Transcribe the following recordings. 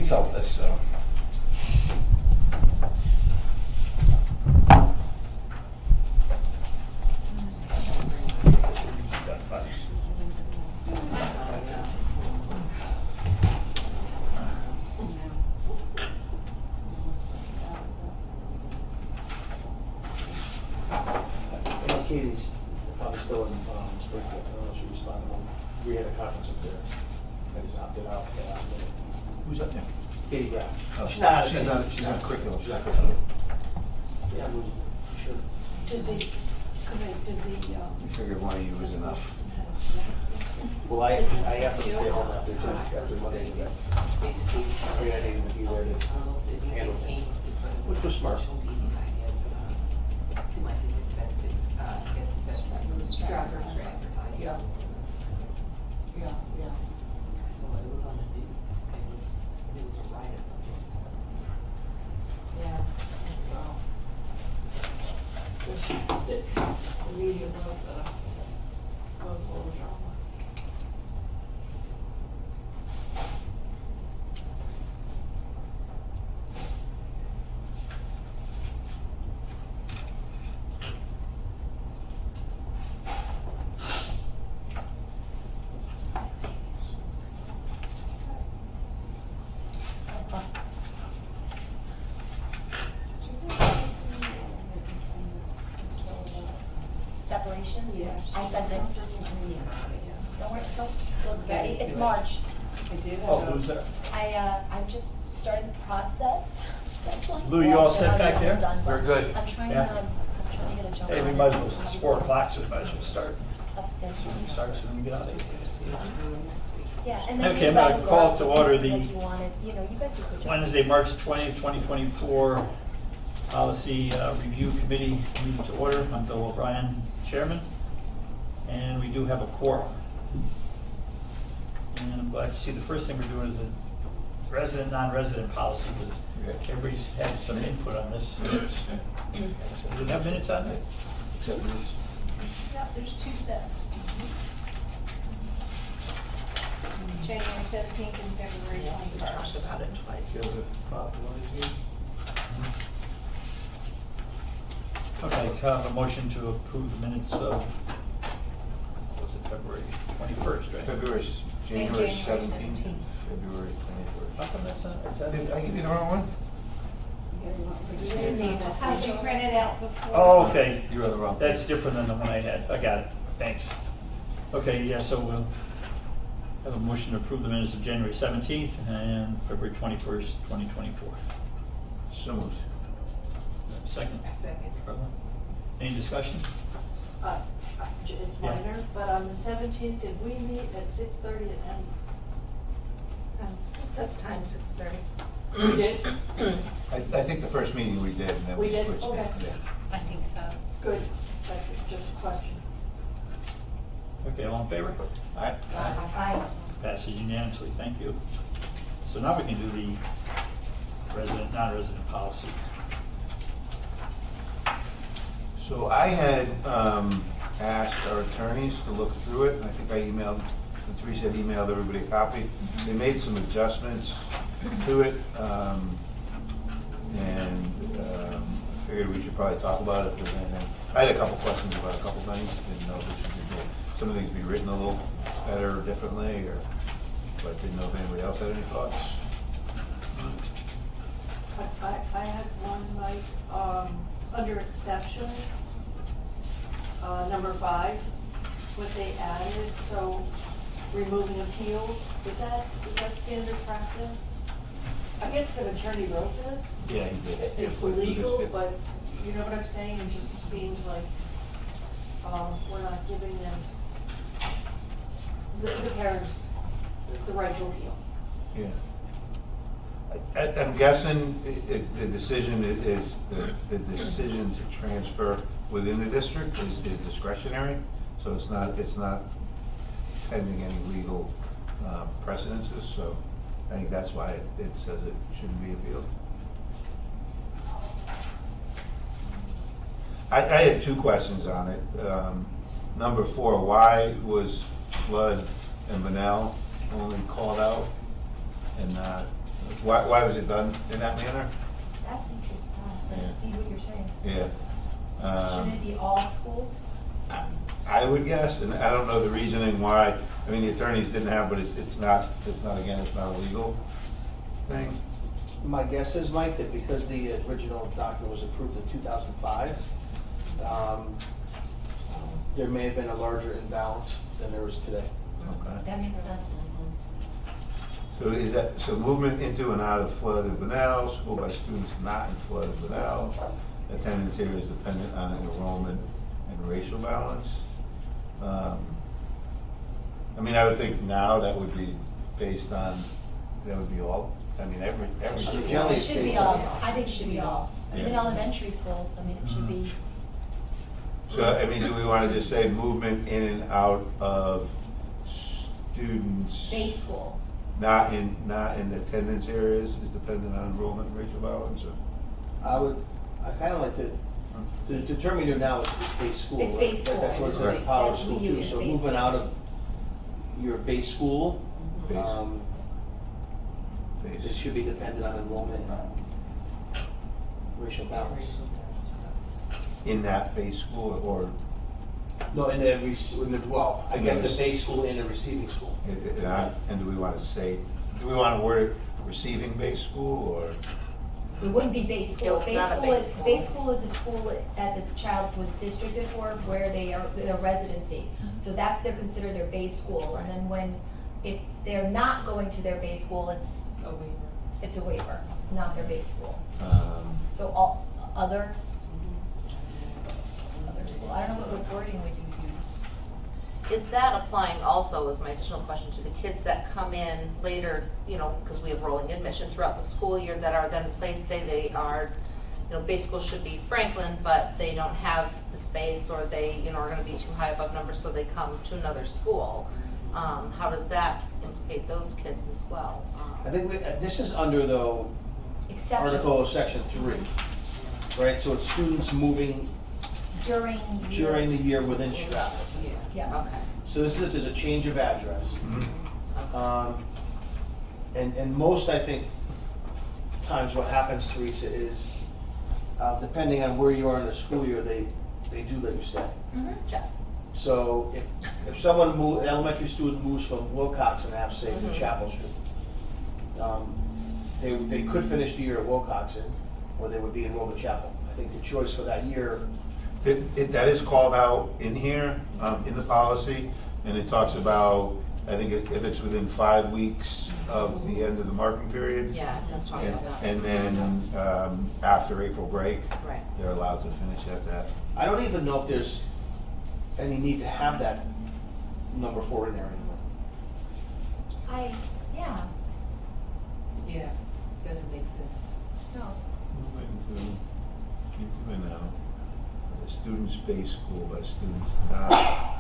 consult this, so. I know Katie's probably still in Springfield, I don't know if she responded. We had a conference up there. I just opted out at the last minute. Who's up there? Katie Graff. Oh, she's not curriculum, she's not curriculum. Yeah, we, sure. Did the, We figured one of you was enough. Well, I happened to stay home after Monday. I figured I needed to be there to handle things, which was smart. Yeah. Yeah, yeah. So it was on the news. It was a riot. Yeah. Wow. The media was full of drama. Separations? Yeah. I sent it. Don't worry, don't look ready. It's March. I did have Oh, who's that? I've just started the process. scheduling. Lou, you all Well, set I'm back almost there? done, but We're good. I'm trying Yeah. to get a jump Hey, we on might it. as well, it's 4 o'clock, so we might as well start. Tough schedule. Start as soon as we get out of here. Yeah, and then Okay, we've I'm got gonna to call go to out order something the if you wanted, you know, you guys do a good job. Wednesday, March 20th, 2024 Policy Review Committee meeting to order. I'm Bill O'Brien, Chairman, and we do have a quorum. And I'm glad to see the first thing we're doing is a resident, non-resident policy, because everybody's had some input on this. Do we have minutes on it? Except for this. Yeah, there's 2 sets. January 17th and February 21st. About it twice. Feels it, Bob, you wanna do it? Okay, can I have a motion to approve the minutes of, was it February 21st, right? January January 17th, 17th. February 21st. How come that's not, is that? Did I give you the wrong one? Has you printed out before? Oh, okay. You are the wrong. That's different than the one I had. I got it. Thanks. Okay, yeah, so we'll have a motion to approve the minutes of January 17th and February 21st, 2024. So moved. Second. Second. Any discussion? It's Yeah. minor, but on the 17th, did we meet at 6:30 at night? It says time 6:30. We did? I think the first meeting we did, and then We we did? switched it. Okay. Yeah. I think so. Good, that's just a question. Okay, all in favor? Aye. Aye. Passes unanimously. Thank you. So now we can do the resident, non-resident policy. So I had asked our attorneys to look through it, and I think I emailed, Teresa had emailed everybody a copy. They made some adjustments to it, and I figured we should probably talk about it if there's anything. I had a couple questions about a couple things, didn't know if it should be, some of things be written a little better or differently, or, but didn't know if anybody else had any thoughts. I had one, Mike, under exceptions, number 5, what they added, so removing appeals, is that standard practice? I guess if an attorney wrote this, Yeah, he did. it's Yeah, legal, yeah. but you know what I'm saying? It just seems like, we're not giving them, the parents, the right to appeal. Yeah. I'm guessing the decision is, the decision to transfer within the district is discretionary, so it's not pending any legal precedences, so I think that's why it says it shouldn't be appealed. I had 2 questions on it. Number 4, why was Flood and Bunnell only called out and not Why was it done in that manner? That's interesting. Yeah. I see what you're saying. Yeah. Shouldn't it be all schools? I would guess, and I don't know the reasoning why, I mean, the attorneys didn't have, but it's not, again, it's not a legal thing. My guess is, Mike, that because the original document was approved in 2005, there may have been a larger imbalance than there is today. Okay. That makes sense. So is that, so movement into and out of flooded Bunnell, school by students not in flooded Bunnell, attendance here is dependent on enrollment and racial balance. I mean, I would think now that would be based on, that would be all, I mean, every school. Generally, It should be it's all, based on- I think it should be all. Even Yeah. elementary schools, I mean, it should be, So, I mean, do we want to just say movement in and out of students? base school. Not in attendance areas is dependent on enrollment and racial balance, or? I kind of like the determine here now is base school. It's right? base school. That's what it says Right. in Power That's School we too, use so base moving school. out of your base school, Base. it Base. should be dependent on enrollment and racial balance. In that base school, or, No, in the, well, I guess the base school and the receiving school. and do we want to say, do we want to word it receiving base school, or? It wouldn't be base school. It's not a base school. Base school is the school that the child was districted for, where they are, their residency. So that's, they're considered their base school. And then if they're not going to their base school, it's a waiver. It's not their base school. So all, other school, I don't know what wording we can use. Is that applying also, is my additional question, to the kids that come in later, you know, because we have rolling admission throughout the school year that are then placed, say they are, you know, base school should be Franklin, but they don't have the space, or they, you know, are gonna be too high above numbers, so they come to another school. How does that implicate those kids as well? I think this is under though, Exceptions. Article of Section 3, right? So it's students moving During. during the year within Stratford. Yes. Okay. So this is a change of address. Mhm. And most, I think, times what happens, Teresa, is depending on where you are in the school year, they do let you stay. Jess? So if someone an elementary student moves from Wilcoxon Ave, say, to Chapel Street, they could finish the year at Wilcoxon, or they would be enrolled at Chapel. I think the choice for that year, That is called out in here, in the policy, and it talks about, I think if it's within 5 weeks of the end of the marking period. Yeah, it does talk about that. And then, after April break, Right. they're allowed to finish at that. I don't even know if there's any need to have that number 4 in there anymore. Yeah, Yeah, doesn't make sense. no. Movement into and out of the student's base school by students not.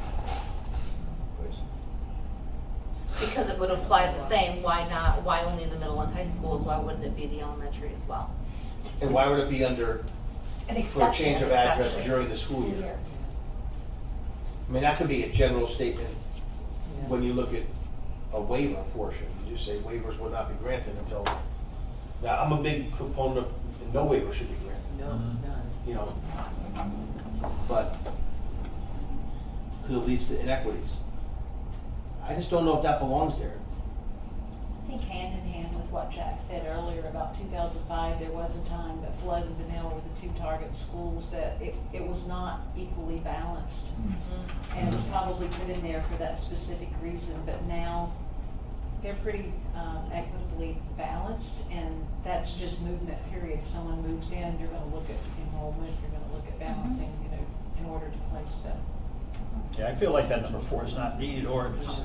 Because it would apply the same, why only the middle and high schools, why wouldn't it be the elementary as well? And why would it be under, An for a exception. change of address Exception. during the school School year? year. I mean, that could be a general statement Yeah. when you look at a waiver portion. You just say waivers will not be granted until, now, I'm a big proponent of no waiver should be granted, No, Mhm. none. you know, but because it leads to inequities. I just don't know if that belongs there. I think hand in hand with what Jack said earlier about 2005, there was a time that Flood and Benell were the two target schools that it was not equally balanced. And it was probably put in there for that specific reason, but now they're pretty equitably balanced, and that's just movement, period. If someone moves in, you're gonna look at enrollment, you're gonna look at balancing, you know, in order to place stuff. Yeah, I feel like that number 4 is not needed, or just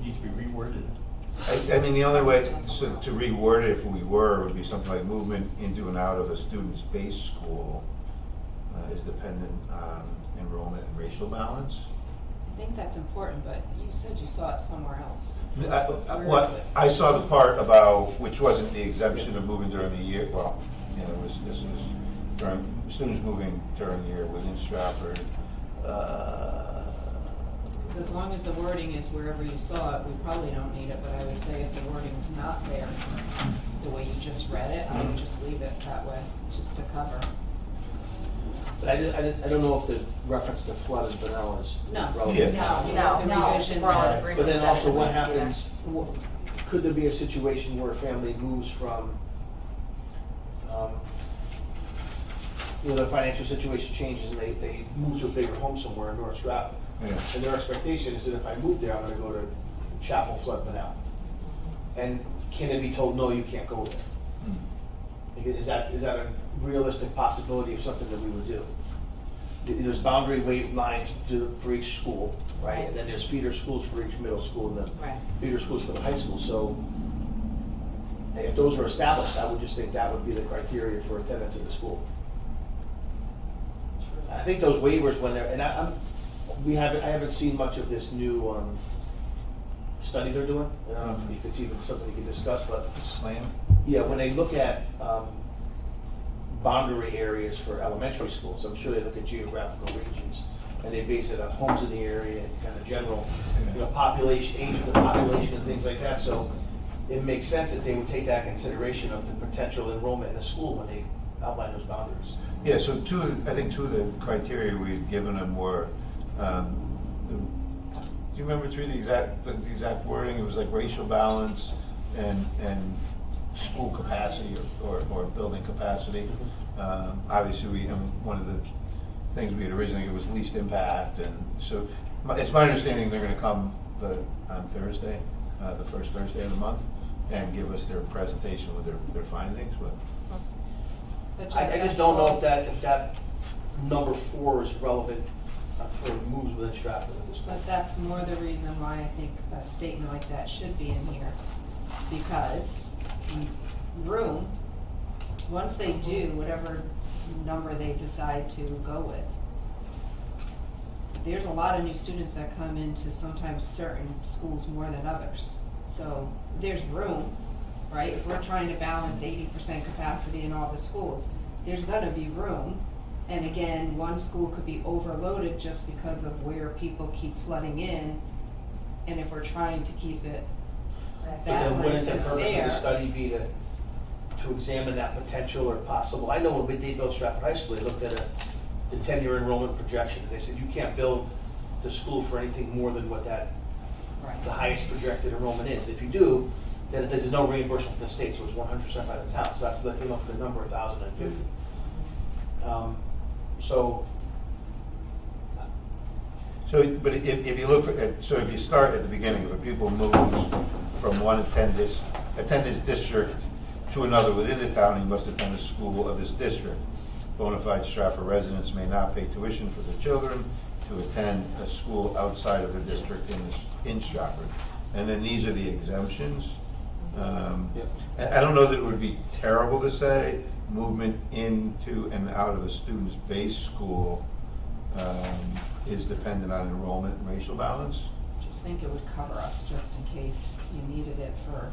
needs to be reworded. I mean, the only way to reword it, if we were, would be something like movement into and out of a student's base school is dependent on enrollment and racial balance. I think that's important, but you said you saw it somewhere else. I saw the part about, which wasn't the exemption of moving during the year, well, you know, this was during, students moving during the year within Stratford. So as long as the wording is wherever you saw it, we probably don't need it, but I would say if the wording's not there, the way you just read it, I would just leave it that way, just to cover. But I don't know if the reference to flood and Benel is No. relevant. No, The revision, we're all in yeah. agreement But then with that, also it what doesn't need to be there. happens, could there be a situation where a family moves from, their financial situation changes and they move to a bigger home somewhere in North Stratford? Yeah. And their expectation is that if I move there, I'm gonna go to Chapel Flood Benel. And can it be told, no, you can't go there? Is that a realistic possibility of something that we would do? There's boundary weight lines for each school, right? And then there's feeder schools for each middle school, and then Right. feeder schools for the high school. So if those are established, I would just think that would be the criteria for attendance at the school. I think those waivers when they're, and I haven't seen much of this new study they're doing. I don't know if it's even something you can discuss, but Slam? yeah, when they look at boundary areas for elementary schools, I'm sure they look at geographical regions, and they base it on homes in the area and kind of general, population, age of the population and things like that. So it makes sense that they would take that into consideration of the potential enrollment in the school when they outline those boundaries. Yeah, so I think two of the criteria we've given them were, do you remember through the exact wording? It was like racial balance and school capacity or building capacity. Obviously, one of the things we had originally, it was least impact, and so it's my understanding they're gonna come on Thursday, the first Thursday of the month, and give us their presentation with their findings, but. But I Jack, just that's don't know all- if that number 4 is relevant for moves within Stratford at this point. But that's more the reason why I think a statement like that should be in here. Because room, once they do whatever number they decide to go with, there's a lot of new students that come into sometimes certain schools more than others. So there's room, right? If we're trying to balance 80% capacity in all the schools, there's gonna be room. And again, one school could be overloaded just because of where people keep flooding in. And if we're trying to keep it But then wouldn't balanced the and purpose of fair. the study be to examine that potential or possible? I know when they built Stratford High School, they looked at the 10-year enrollment projection, and they said, you can't build the school for anything more than what the Right. highest projected enrollment is. If you do, then there's no reimbursement from the state, so it's 100% by the town. So that's, they came up with the number 1,050. So, but if you look so if you start at the beginning, if a pupil moves from one attendance district to another within the town, he must attend a school of his district. Bona fide Stratford residents may not pay tuition for their children to attend a school outside of the district in Stratford. And then these are the exemptions. I don't know that it would be terrible to say movement into and out of a student's base school is dependent on enrollment and racial balance. Just think it would cover us just in case you needed it for,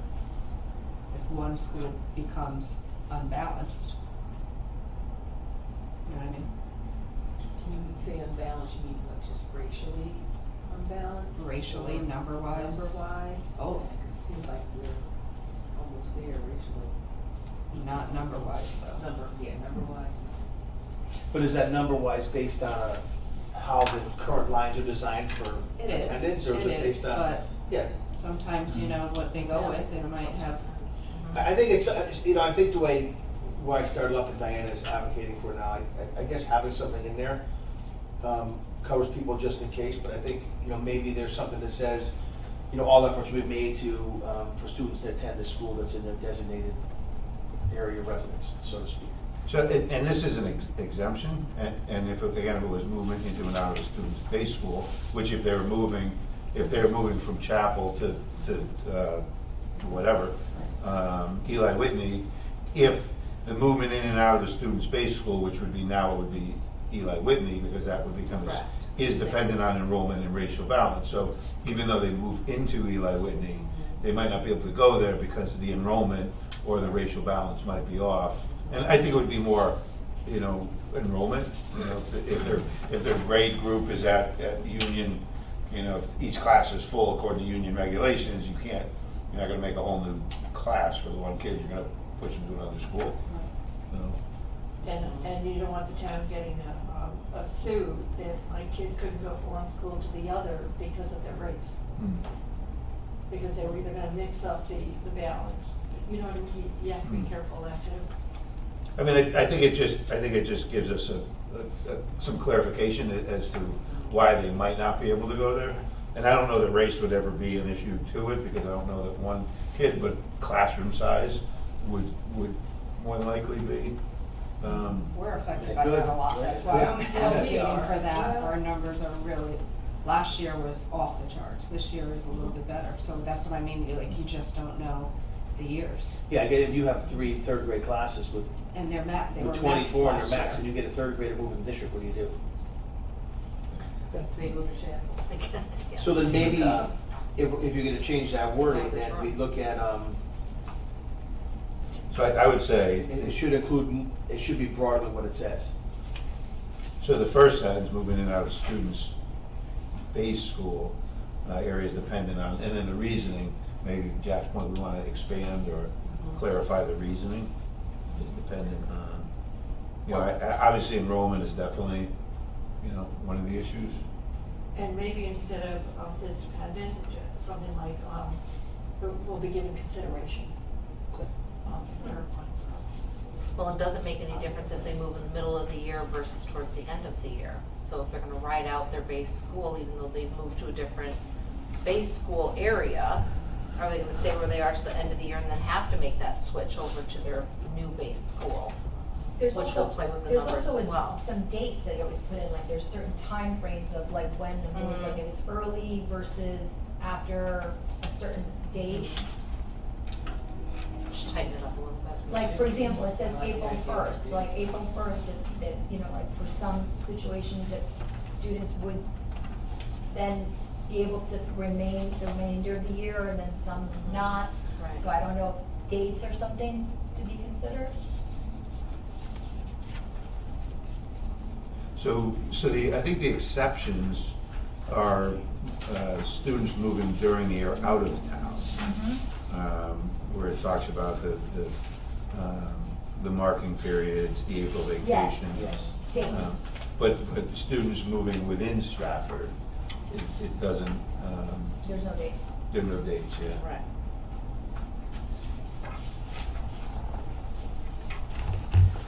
if one school becomes unbalanced. You know what I mean? When you say unbalanced, you mean what, just racially unbalanced? Racially, Or number-wise. Number-wise? Both. Because it seems like we're almost there racially. Not number-wise though. Number-wise. But is that number-wise based on how the current lines are designed for It is, attendance? Or is it based on? but Yeah. sometimes you know what they go with, it might have, I think it's, I think the way, where I started off with Diana is advocating for now, I guess having something in there covers people just in case, but I think, maybe there's something that says, all efforts we've made to, for students to attend a school that's in their designated area of residence, so to speak. So, and this is an exemption, and if it was movement into and out of a student's base school, which if they're moving from Chapel to whatever, Eli Whitney, if the movement in and out of the student's base school, which would be now, it would be Eli Whitney, because that would become, Correct. is dependent on enrollment and racial balance. So even though they move into Eli Whitney, they might not be able to go there because the enrollment or the racial balance might be off. And I think it would be more, enrollment, if their grade group is at Union you know, if each class is full according to union regulations, you're not gonna make a whole new class for the one kid, you're gonna push them to another school. So, And you don't want the town getting a suit if my kid couldn't go from one school to the other because of their race. Because they were either gonna mix up the balance. You know what I mean? You have to be careful of that too. I mean, I think it just gives us some clarification as to why they might not be able to go there. And I don't know that race would ever be an issue to it, because I don't know that one kid, but classroom size would more than likely be. We're affected Yeah, by that good. a lot, that's why I'm Yeah. advocating Yeah. for that. Yeah. Our numbers are really, last year was off the charts, this year is a little bit better. So that's what I mean, like, you just don't know the years. Yeah, again, if you have 3 third-grade classes with And they were maxed 24 in their last max, year. and you get a third grader moving the district, what do you do? They move to Sheffield. Yeah. So then maybe, if you're gonna change that wording, That's then we right. look at, So I would say, it should include, it should be broader than what it says. so the first sentence, moving in and out of students' base school areas dependent on, and then the reasoning, maybe Jack's point, we want to expand or clarify the reasoning, is dependent on, you know, obviously enrollment is definitely, you know, one of the issues. And maybe instead of this dependent, something like, will be given consideration. Well, it doesn't make any difference if they move in the middle of the year versus towards the end of the year. So if they're gonna ride out their base school, even though they've moved to a different base school area, are they gonna stay where they are to the end of the year and then have to make that switch over to their new base school? There's Which also, will play with the there's numbers also as well. some dates that you always put in, like there's certain time frames of like when the move, like if it's early versus after a certain date. Just tighten it up a little bit. Like, for example, it says April 1st, like April 1st, that, you know, like for some situations that students would then be able to remain the remainder of the year and then some not. Right. So I don't know if dates are something to be considered. So I think the exceptions are students moving during the year out of town, where it talks about the marking periods, the April vacation. Yes. Dates. But students moving within Stratford, it doesn't, There's no dates. there are no dates, yeah. Right.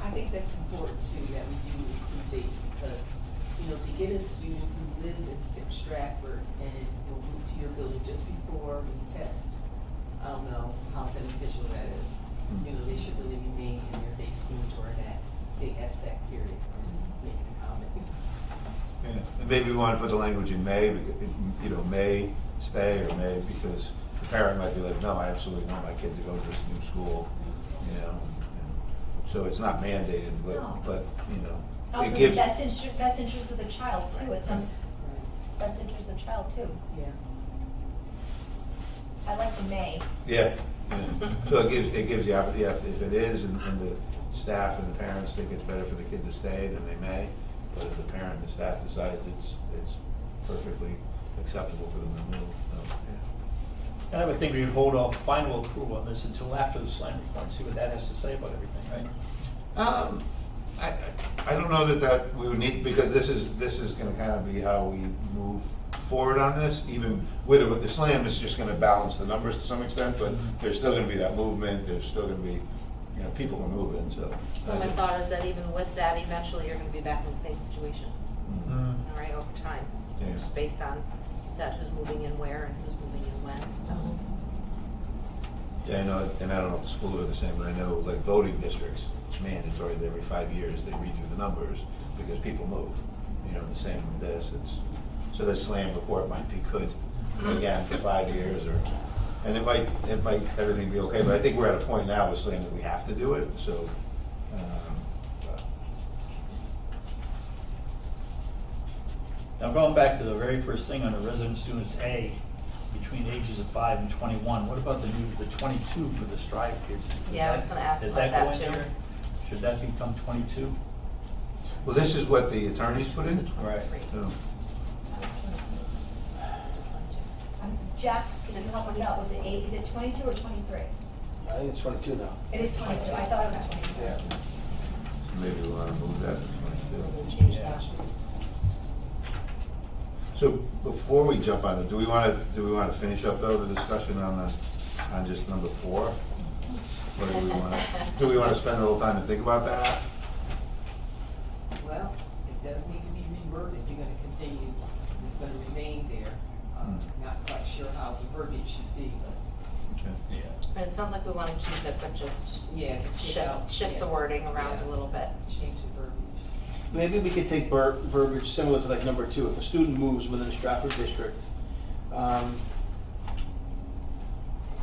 I think that's important too, that we do include dates, because, you know, to get a student who lives in Stratford and will move to your building just before we test, I don't know how beneficial that is. You know, they should really remain in their base school during that, say, SBAC period, or just make a comment. Yeah, and maybe we want to put the language in May, you know, May stay or May, because the parent might be like, no, I absolutely want my kid to go to this new school, you know. So it's not mandated, No. but, you know, Also, it the gives. best interest of the child too, it's some best interest of the child too. Yeah. I like the May. Yeah, yeah. So it gives the opportunity, if it is, and the staff and the parents think it's better for the kid to stay, then they may. But if the parent and the staff decides it's perfectly acceptable for them to move, so, yeah. And I would think we would hold off final approval on this until after the slam report, see what that has to say about everything, right? I don't know that we would need, because this is gonna kind of be how we move forward on this, even with the slam is just gonna balance the numbers to some extent, but there's still gonna be that movement, there's still gonna be, you know, people are moving, so. Well, my thought is that even with that, eventually you're gonna be back in the same situation, Mhm. all right, over time. Yeah. Just based on, you said, who's moving in where and who's moving in when, so. Yeah, I know, and I don't know if the schools are the same, but I know like voting districts, it's mandatory that every 5 years they redo the numbers because people move. You know, the same with this, so this slam report might be good again for 5 years and it might everything be okay, but I think we're at a point now with slam that we have to do it, so. Now, going back to the very first thing on the resident students A, between ages of 5 and 21, what about the 22 for the Strive kids? Does Yeah, I was gonna ask does about go that in too. there? Should that become 22? Well, this is what the attorneys put in? Right. So, Jack can help us out with the age, is it 22 or 23? I think it's 22 now. It is 22, I thought it was 23. Yeah. Maybe we wanna move that to 22. We'll change that. So before we jump on it, do we wanna finish up though the discussion on just number 4? Or do we wanna spend a little time to think about that? Well, it does need to be reworded if you're gonna continue, it's gonna remain there. Not quite sure how the verbiage should be, but Okay. Yeah. And it sounds like we wanna keep it, but just yeah, just take out. shift the yeah, wording around yeah, a little bit. Change the verbiage. Maybe we could take verbiage similar to like number 2. If a student moves within the Stratford district,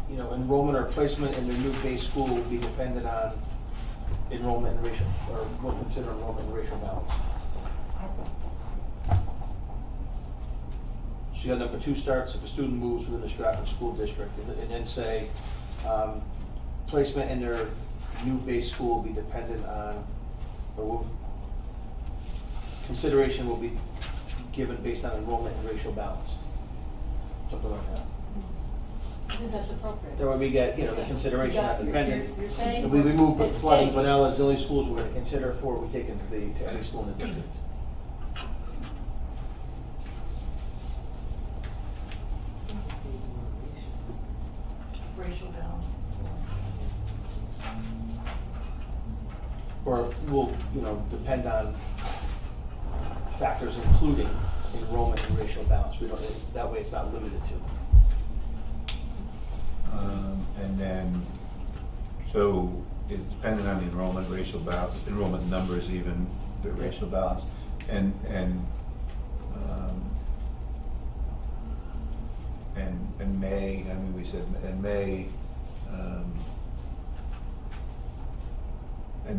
enrollment or placement in their new base school will be dependent on enrollment and racial, or we'll consider enrollment and racial balance. So you got number 2 starts, if a student moves within the Stratford school district, and then say, placement in their new base school will be dependent on, consideration will be given based on enrollment and racial balance. Something like that. I think that's appropriate. That way we get, the consideration not dependent. You're saying. If we remove it's flood and staying. Vanilla as the only schools we're gonna consider for, we take into the every school in the district. Let's see the word Racial balance. Or will, depend on factors including enrollment and racial balance. We don't, that way it's not limited to. And then, so it's dependent on the enrollment, racial balance, enrollment numbers even, the racial balance, and may, we said, and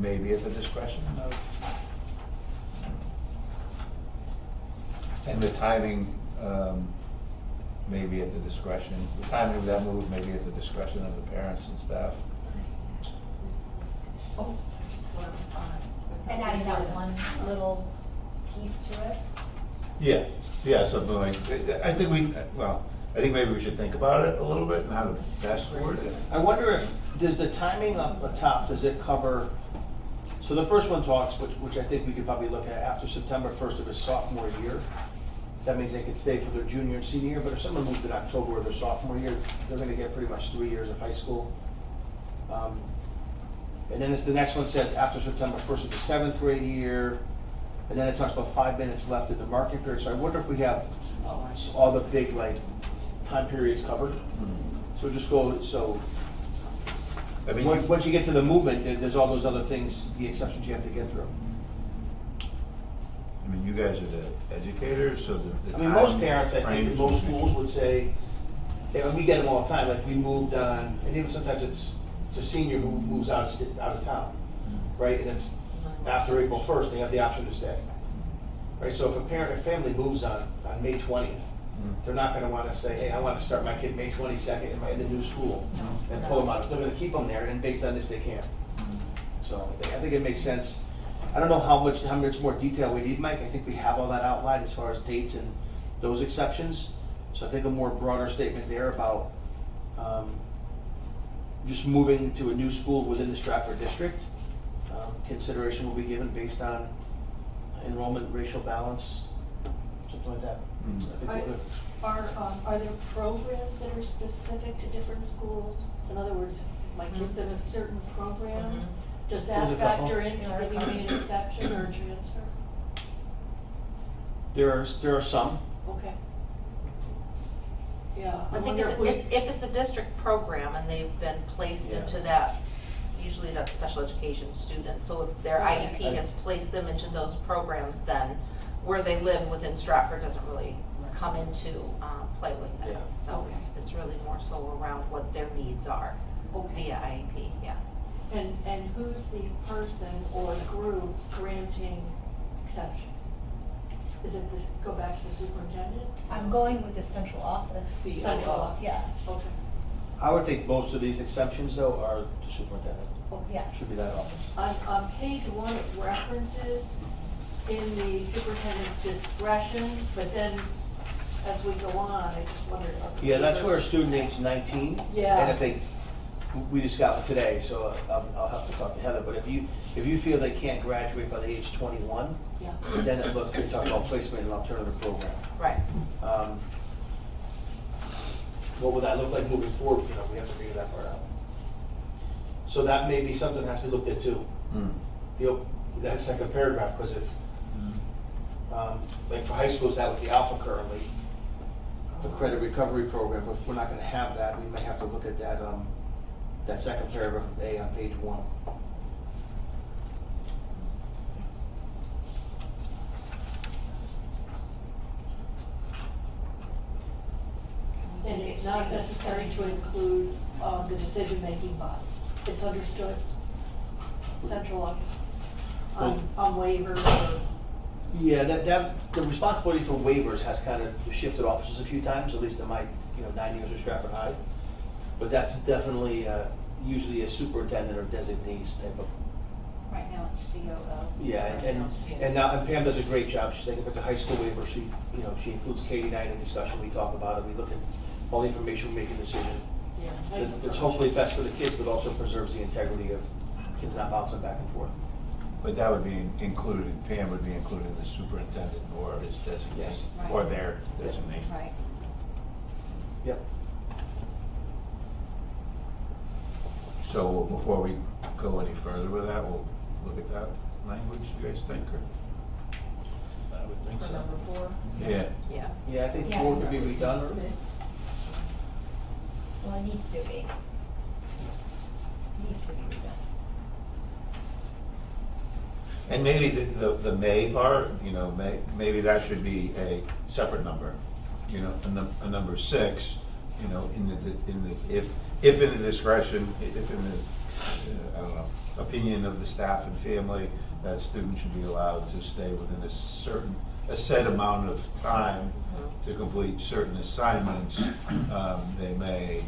may be at the discretion of, and the timing, may be at the discretion, the timing of that move may be at the discretion of the parents and staff. And adding that one little piece to it. Yeah, something like, I think maybe we should think about it a little bit and how to best word it. I wonder if, does the timing up the top, does it cover, so the first one talks, which I think we could probably look at after September 1st of his sophomore year. That means they could stay for their junior and senior year, but if someone moved in October of their sophomore year, they're gonna get pretty much 3 years of high school. And then the next one says after September 1st of the 7th grade year, and then it talks about 5 minutes left in the marking period. So I wonder if we have all the big time periods covered. So just go, so I mean, once you get to the movement, there's all those other things, the exceptions you have to get through. you guys are the educators, so the I mean, most time parents, I think, in frames most would be- schools would say, and we get them all the time, like we moved on, and even sometimes it's a senior who moves out of town, right? And it's after April 1st, they have the option to stay. Right, so if a family moves on May 20th, they're not gonna wanna say, hey, I wanna start my kid May 22nd in the new school and pull them out. They're gonna keep them there, and based on this, they can. So I think it makes sense. I don't know how much more detail we need, Mike. I think we have all that outlined as far as dates and those exceptions. So I think a more broader statement there about just moving to a new school within the Stratford district. Consideration will be given based on enrollment, racial balance, something like that. I think we're good. Are there programs that are specific to different schools? In other words, if my kid's in a certain program, does There's a that couple. factor into giving me an exception or a transfer? There are some. Okay. Yeah, I I think wonder if if we. it's a district program and they've been placed Yeah. into that, usually that's special education students. So if their Okay. IEP has placed them into those programs, then where they live within Stratford doesn't really come into play with that. Yeah. So Okay. it's really more so around what their needs are Okay. via IEP, yeah. And who's the person or group granting exceptions? Is it this, go back to the superintendent? I'm going with the central office. See, Central oh, office. Yeah, Okay. I would think most of these exceptions, though, are the superintendent. yeah. Should be that office. On page one, it references in the superintendent's discretion, but then as we go on, I just wondered about the. Yeah, that's waivers. for a student age 19. Yeah. And if they, we just got one today, so I'll have to talk to Heather, but if you feel they can't graduate by the age 21, Yeah, then it look, we talk about placement in an alternative program. Right. What would that look like moving forward? You know, we have to figure that part out. So that may be something that has to be looked at too. That second paragraph, because if, like for high schools, that would be Alpha currently, the credit recovery program, but we're not gonna have that. We may have to look at that, that second paragraph of A on page 1. and it's not necessary to include, the decision-making body. It's understood, central on waivers or. Yeah, the responsibility for waivers has kind of shifted offices a few times, at least in my, 9 years at Stratford High. But that's definitely usually a superintendent or designees type of. Right now it's COO. Yeah, Right and now it's Pam. and now, and Pam does a great job. She, if it's a high school waiver, she includes Katie and I in the discussion. We talk about it, we look at all the information, we make a decision. Yeah, nice It's approach. hopefully best for the kids, but also preserves the integrity of kids not bouncing back and forth. But that would be included, Pam would be included in the superintendent or his designee, Yes. or their designee. Right. Yep. So before we go any further with that, we'll look at that language, you guys think, or? I would think For so. number 4? Yeah. Yeah. Yeah, I think Yeah. 4 could be redone. Well, it needs to be. Needs to be redone. And maybe the may part, maybe that should be a separate number, a number 6, if in the discretion, if in the, I don't know, opinion of the staff and family, that students should be allowed to stay within a set amount of time to complete certain assignments, they may,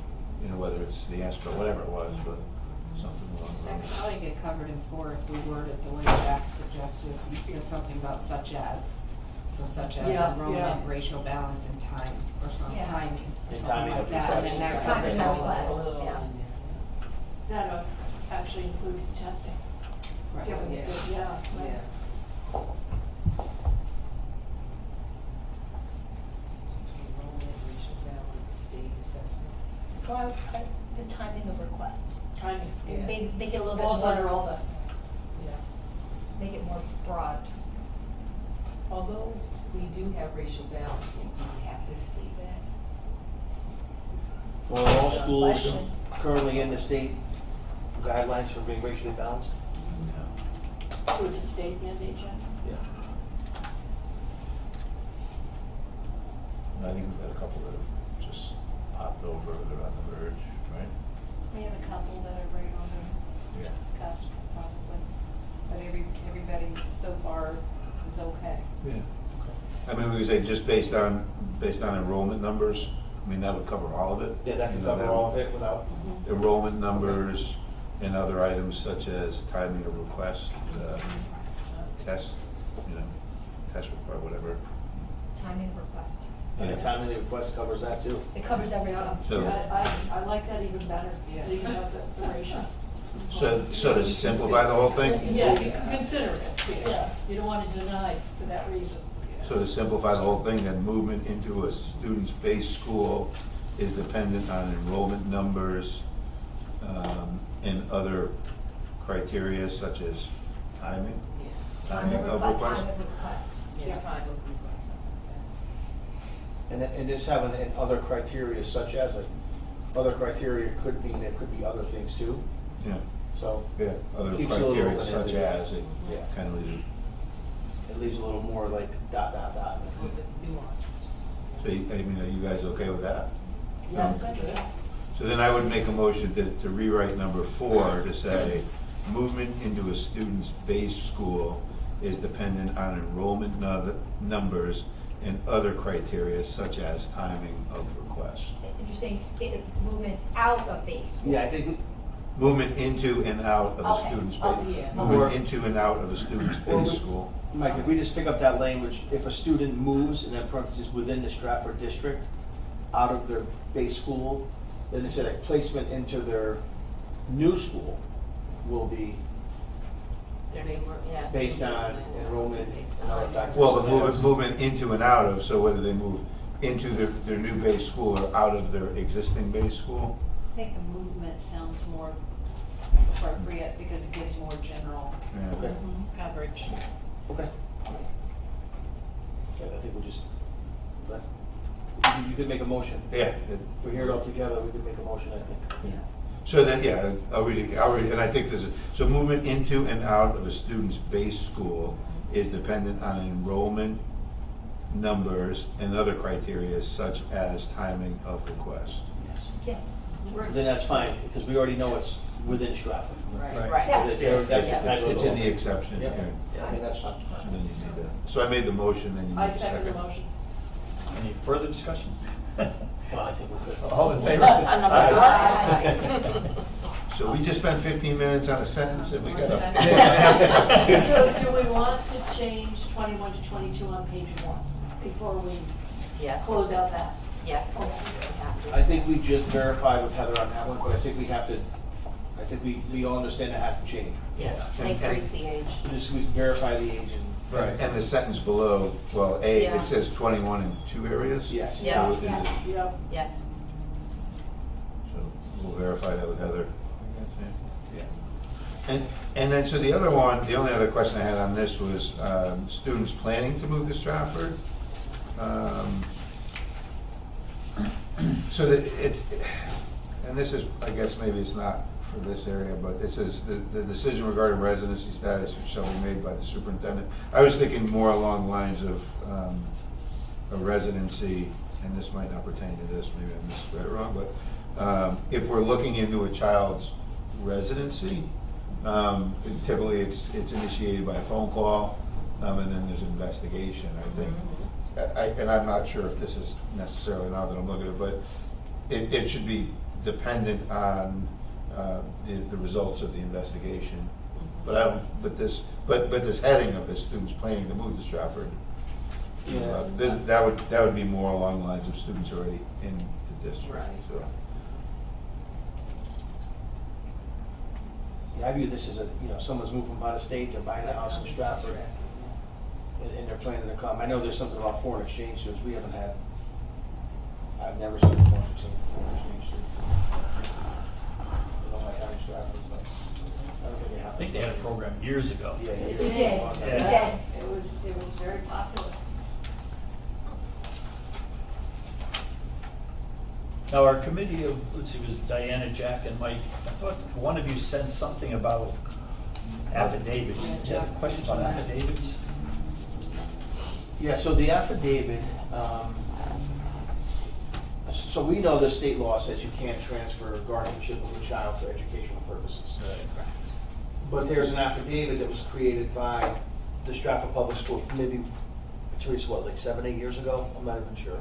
whether it's the answer or whatever it was, but something along That could those. probably get covered in 4 if we worded the way Jack suggested. You said something about such as. So such as Yeah, enrollment, yeah. racial balance, and time, or some Yeah. timing, or And something timing like of that. And request. then that Timing covers of all request. of it. Yeah. That actually includes the testing. Right. Given the Yeah. good- yeah, nice. Enrollment, racial balance, state assessments. Well, the timing of request. Timing. Yeah. Make it a little bit Falls under all more, that. Yeah. make it more broad. Although we do have racial balancing, do we have to state that? Well, are all schools Question. currently in the state guidelines for being racially balanced? So it's a state mandate, Jeff? Yeah. And I think we've got a couple that have just popped over, they're on the verge, right? We have a couple that are right on Yeah. the cusp, probably, but everybody so far is okay. Yeah. I mean, we could say just based on enrollment numbers, that would cover all of it. Yeah, that can cover all of it without, Enrollment numbers and other items such as timing of request, test, test request, whatever. Timing of request. and the timing of the request covers that too. It covers everything. So- I like that even better, Yeah. leaving out the ratio. So to simplify the whole thing? Yeah, you can consider it, yeah, you don't want to deny for that reason. So to simplify the whole thing, then movement into a student's base school is dependent on enrollment numbers and other criteria such as timing, Yeah. timing of request. Time of request. Yeah, time of request, something And just having and other criteria such as other criteria could mean there could be other things too, Yeah, so yeah, other Keeps it a little criteria open-ended. such as, it Yeah. kind of leaves it. it leaves a little more like dot, dot, dot. like that. A little bit nuanced. So, are you guys okay with that? Yes, Yeah. So then I would make a motion to rewrite number 4 to say, movement into a student's base school is dependent on enrollment numbers and other criteria such as timing of request. If you're saying state movement out of base school. Yeah, I think, Movement into and out of a Okay. student's Oh, base, yeah. movement into and out of a student's Or base we- school. Mike, if we just pick up that language, if a student moves, in that parentheses, within the Stratford district, out of their base school, then they said a placement into their new school will be Yeah. based on enrollment and other factors. Well, the movement into and out of, so whether they move into their new base school or out of their existing base school. I think the movement sounds more appropriate because it gives more general Yeah. Okay, coverage. okay. Okay, I think we'll just, but you could make a motion. Yeah, If we hear it all together, we could make a motion, I think. so then, yeah, I'll read it, and I think this is, so movement into and out of a student's base school is dependent on enrollment numbers and other criteria such as timing of request. Yes. Yes. Then that's fine, because we already know it's within Stratford. Right. Right. Yes. That's Yes. kind of It's in the exception, Yep. yeah. Yeah, I think that's fine. So then you need to- So I made the motion, then you need I a second the second. motion. Any further discussion? Well, I think we could. All in favor? On number four? Aye. So we just spent 15 minutes on a sentence and we got Do we want to change 21 to 22 on page 1 before we Yes. close out that? Yes. Okay. We have to. I think we just verified with Heather on that one, but I think we have to, I think we all understand it has to change. Yes, increase the age. We verify the age and. Right, and the sentence below, well, A, Yeah. it says 21 in 2 areas? Yes. Yes. So it is- Yep. Yes. So we'll verify that with Heather. And then, so the other one, the only other question I had on this was students planning to move to Stratford. So that it, and this is, I guess maybe it's not for this area, but it says the decision regarding residency status shall be made by the superintendent. I was thinking more along the lines of a residency, and this might not pertain to this, maybe I misread it wrong, but if we're looking into a child's residency, typically it's initiated by a phone call, and then there's an investigation, I think. And I'm not sure if this is necessarily, now that I'm looking at it, but it should be dependent on the results of the investigation. But this heading of this students planning to move to Stratford, Yeah. that would be more along the lines of students already in the district. Right. So. Yeah, I view this as someone's moving from out of state, they're buying a house in Stratford, and they're planning to come. I know there's something about foreign exchange students, we haven't had, I've never seen a foreign exchange student. My time in Stratford, but I don't think they have. I think they had a program years ago. Yeah, yeah. We did, we Yeah. did. It was very popular. Now, our committee of, let's see, it was Diana, Jack, and Mike. I thought one of you said something about affidavits. Did you have a question about affidavits? Yeah, so the affidavit, so we know the state law says you can't transfer guardianship of a child for educational purposes. But there's an affidavit that was created by the Stratford Public Schools, maybe, Teresa, what, like 7, 8 years ago? I'm not even sure.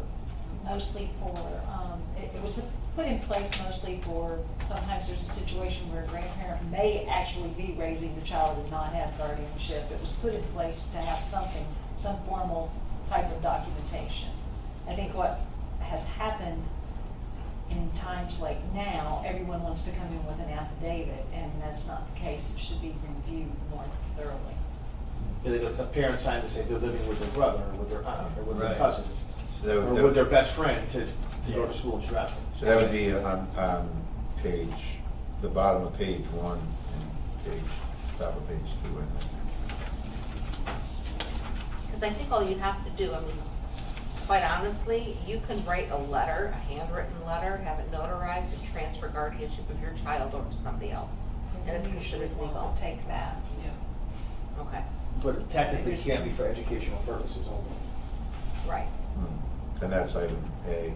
Mostly for, it was put in place mostly for, sometimes there's a situation where a grandparent may actually be raising the child and not have guardianship. It was put in place to have something, some formal type of documentation. I think what has happened in times like now, everyone wants to come in with an affidavit, and that's not the case. It should be reviewed more thoroughly. A parent signed to say they're living with their brother, or with their aunt, or with their Right. cousin, So that or would- with their best friend to go Yeah. to school in Stratford. So that would be on page, the bottom of page 1 and top of page 2, I think. Because I think all you have to do, I mean, quite honestly, you can write a letter, a handwritten letter, have it notarized, and transfer guardianship of your child over to somebody else. And it's Usually considered one legal. will take that. Okay, But it technically can't be for educational purposes only. right. And that's item A.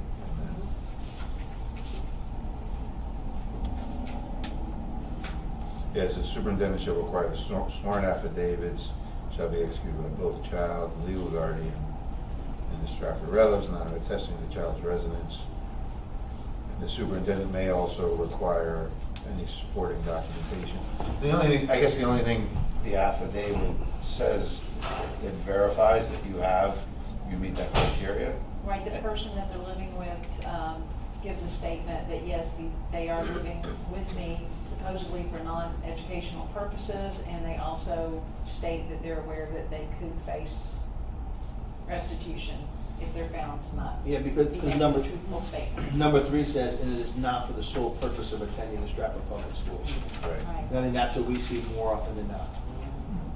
Yes, the superintendent shall require the sworn affidavits shall be executed by both child and legal guardian and the Stratford relatives, not attesting the child's residence. And the superintendent may also require any supporting documentation. The only thing, I guess the only thing the affidavit says, it verifies that you meet that criteria. Right, the person that they're living with gives a statement that yes, they are living with me supposedly for non-educational purposes, and they also state that they're aware that they could face restitution if they're found to not Yeah, because be making number, truthful statements. number 3 says, and it is not for the sole purpose of attending the Stratford Public Schools. Right. Right. And I think that's what we see more often than not.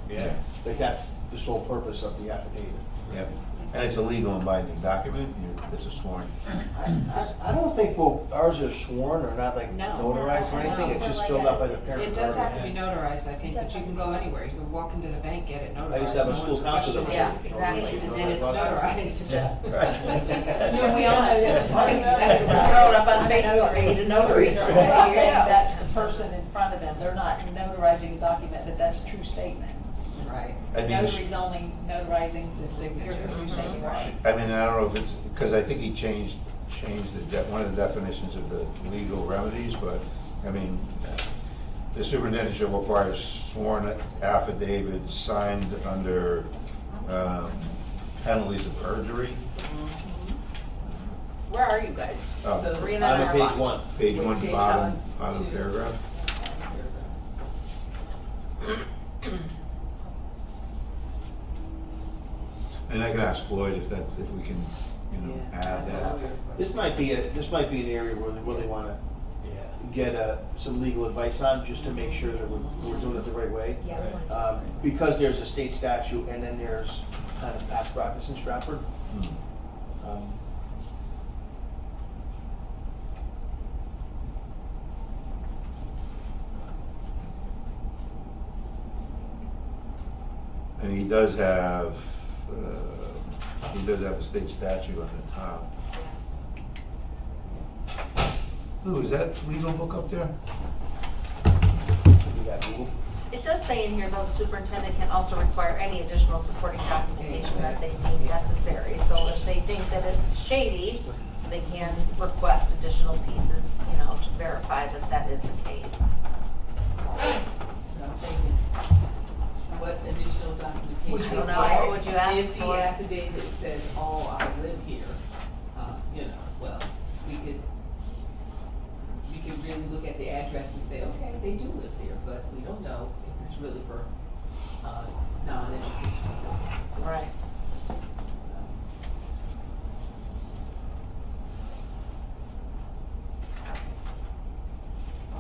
Yeah. Like that's the sole purpose of the affidavit. Yep. And it's a legal and binding document, it's a sworn. I don't think, well, ours are sworn or not like No. notarized or anything, No. it's just filled out by the parent. It does have to guardian. be notarized, I think, but you can go anywhere. You can walk into the bank, get it notarized. I used to have a no school one's counsel that questioning was. it. Yeah, exactly. And then it's notarized. Yeah, Yeah, we all know that. Throw it up on Facebook, I need a notary. They're always saying that's the person in front of them. They're not notarizing a document that that's a true statement. Right. I mean, Notary's only notarizing The signature. you're saying you're right. I mean, I don't know if it's, because I think he changed one of the definitions of the legal remedies, but, I mean, the superintendent shall require sworn affidavit signed under penalties of perjury. Where are you guys? Oh. The Rena I'm and on our page lot. 1. Page 1, Page bottom two. paragraph. And I can ask Floyd if we can, Yeah, add that's that. what we were- This might be an area where they really want to Yeah. get some legal advice on, just to make sure that we're doing it the right way. Yeah, we want to. Because there's a state statute and then there's kind of past practice in Stratford. Um, And he does have a state statute on the top. Ooh, is that legal book up there? we got Google. It does say in here, though, the superintendent can also require any additional supporting documentation that they deem necessary. So if they think that it's shady, they can request additional pieces, to verify that that is the case. I'm thinking, what additional documentation? I don't know, what would you ask If the for? affidavit says, oh, I live here, well, we could really look at the address and say, okay, they do live there, but we don't know if it's really for, non-educational purposes. Right.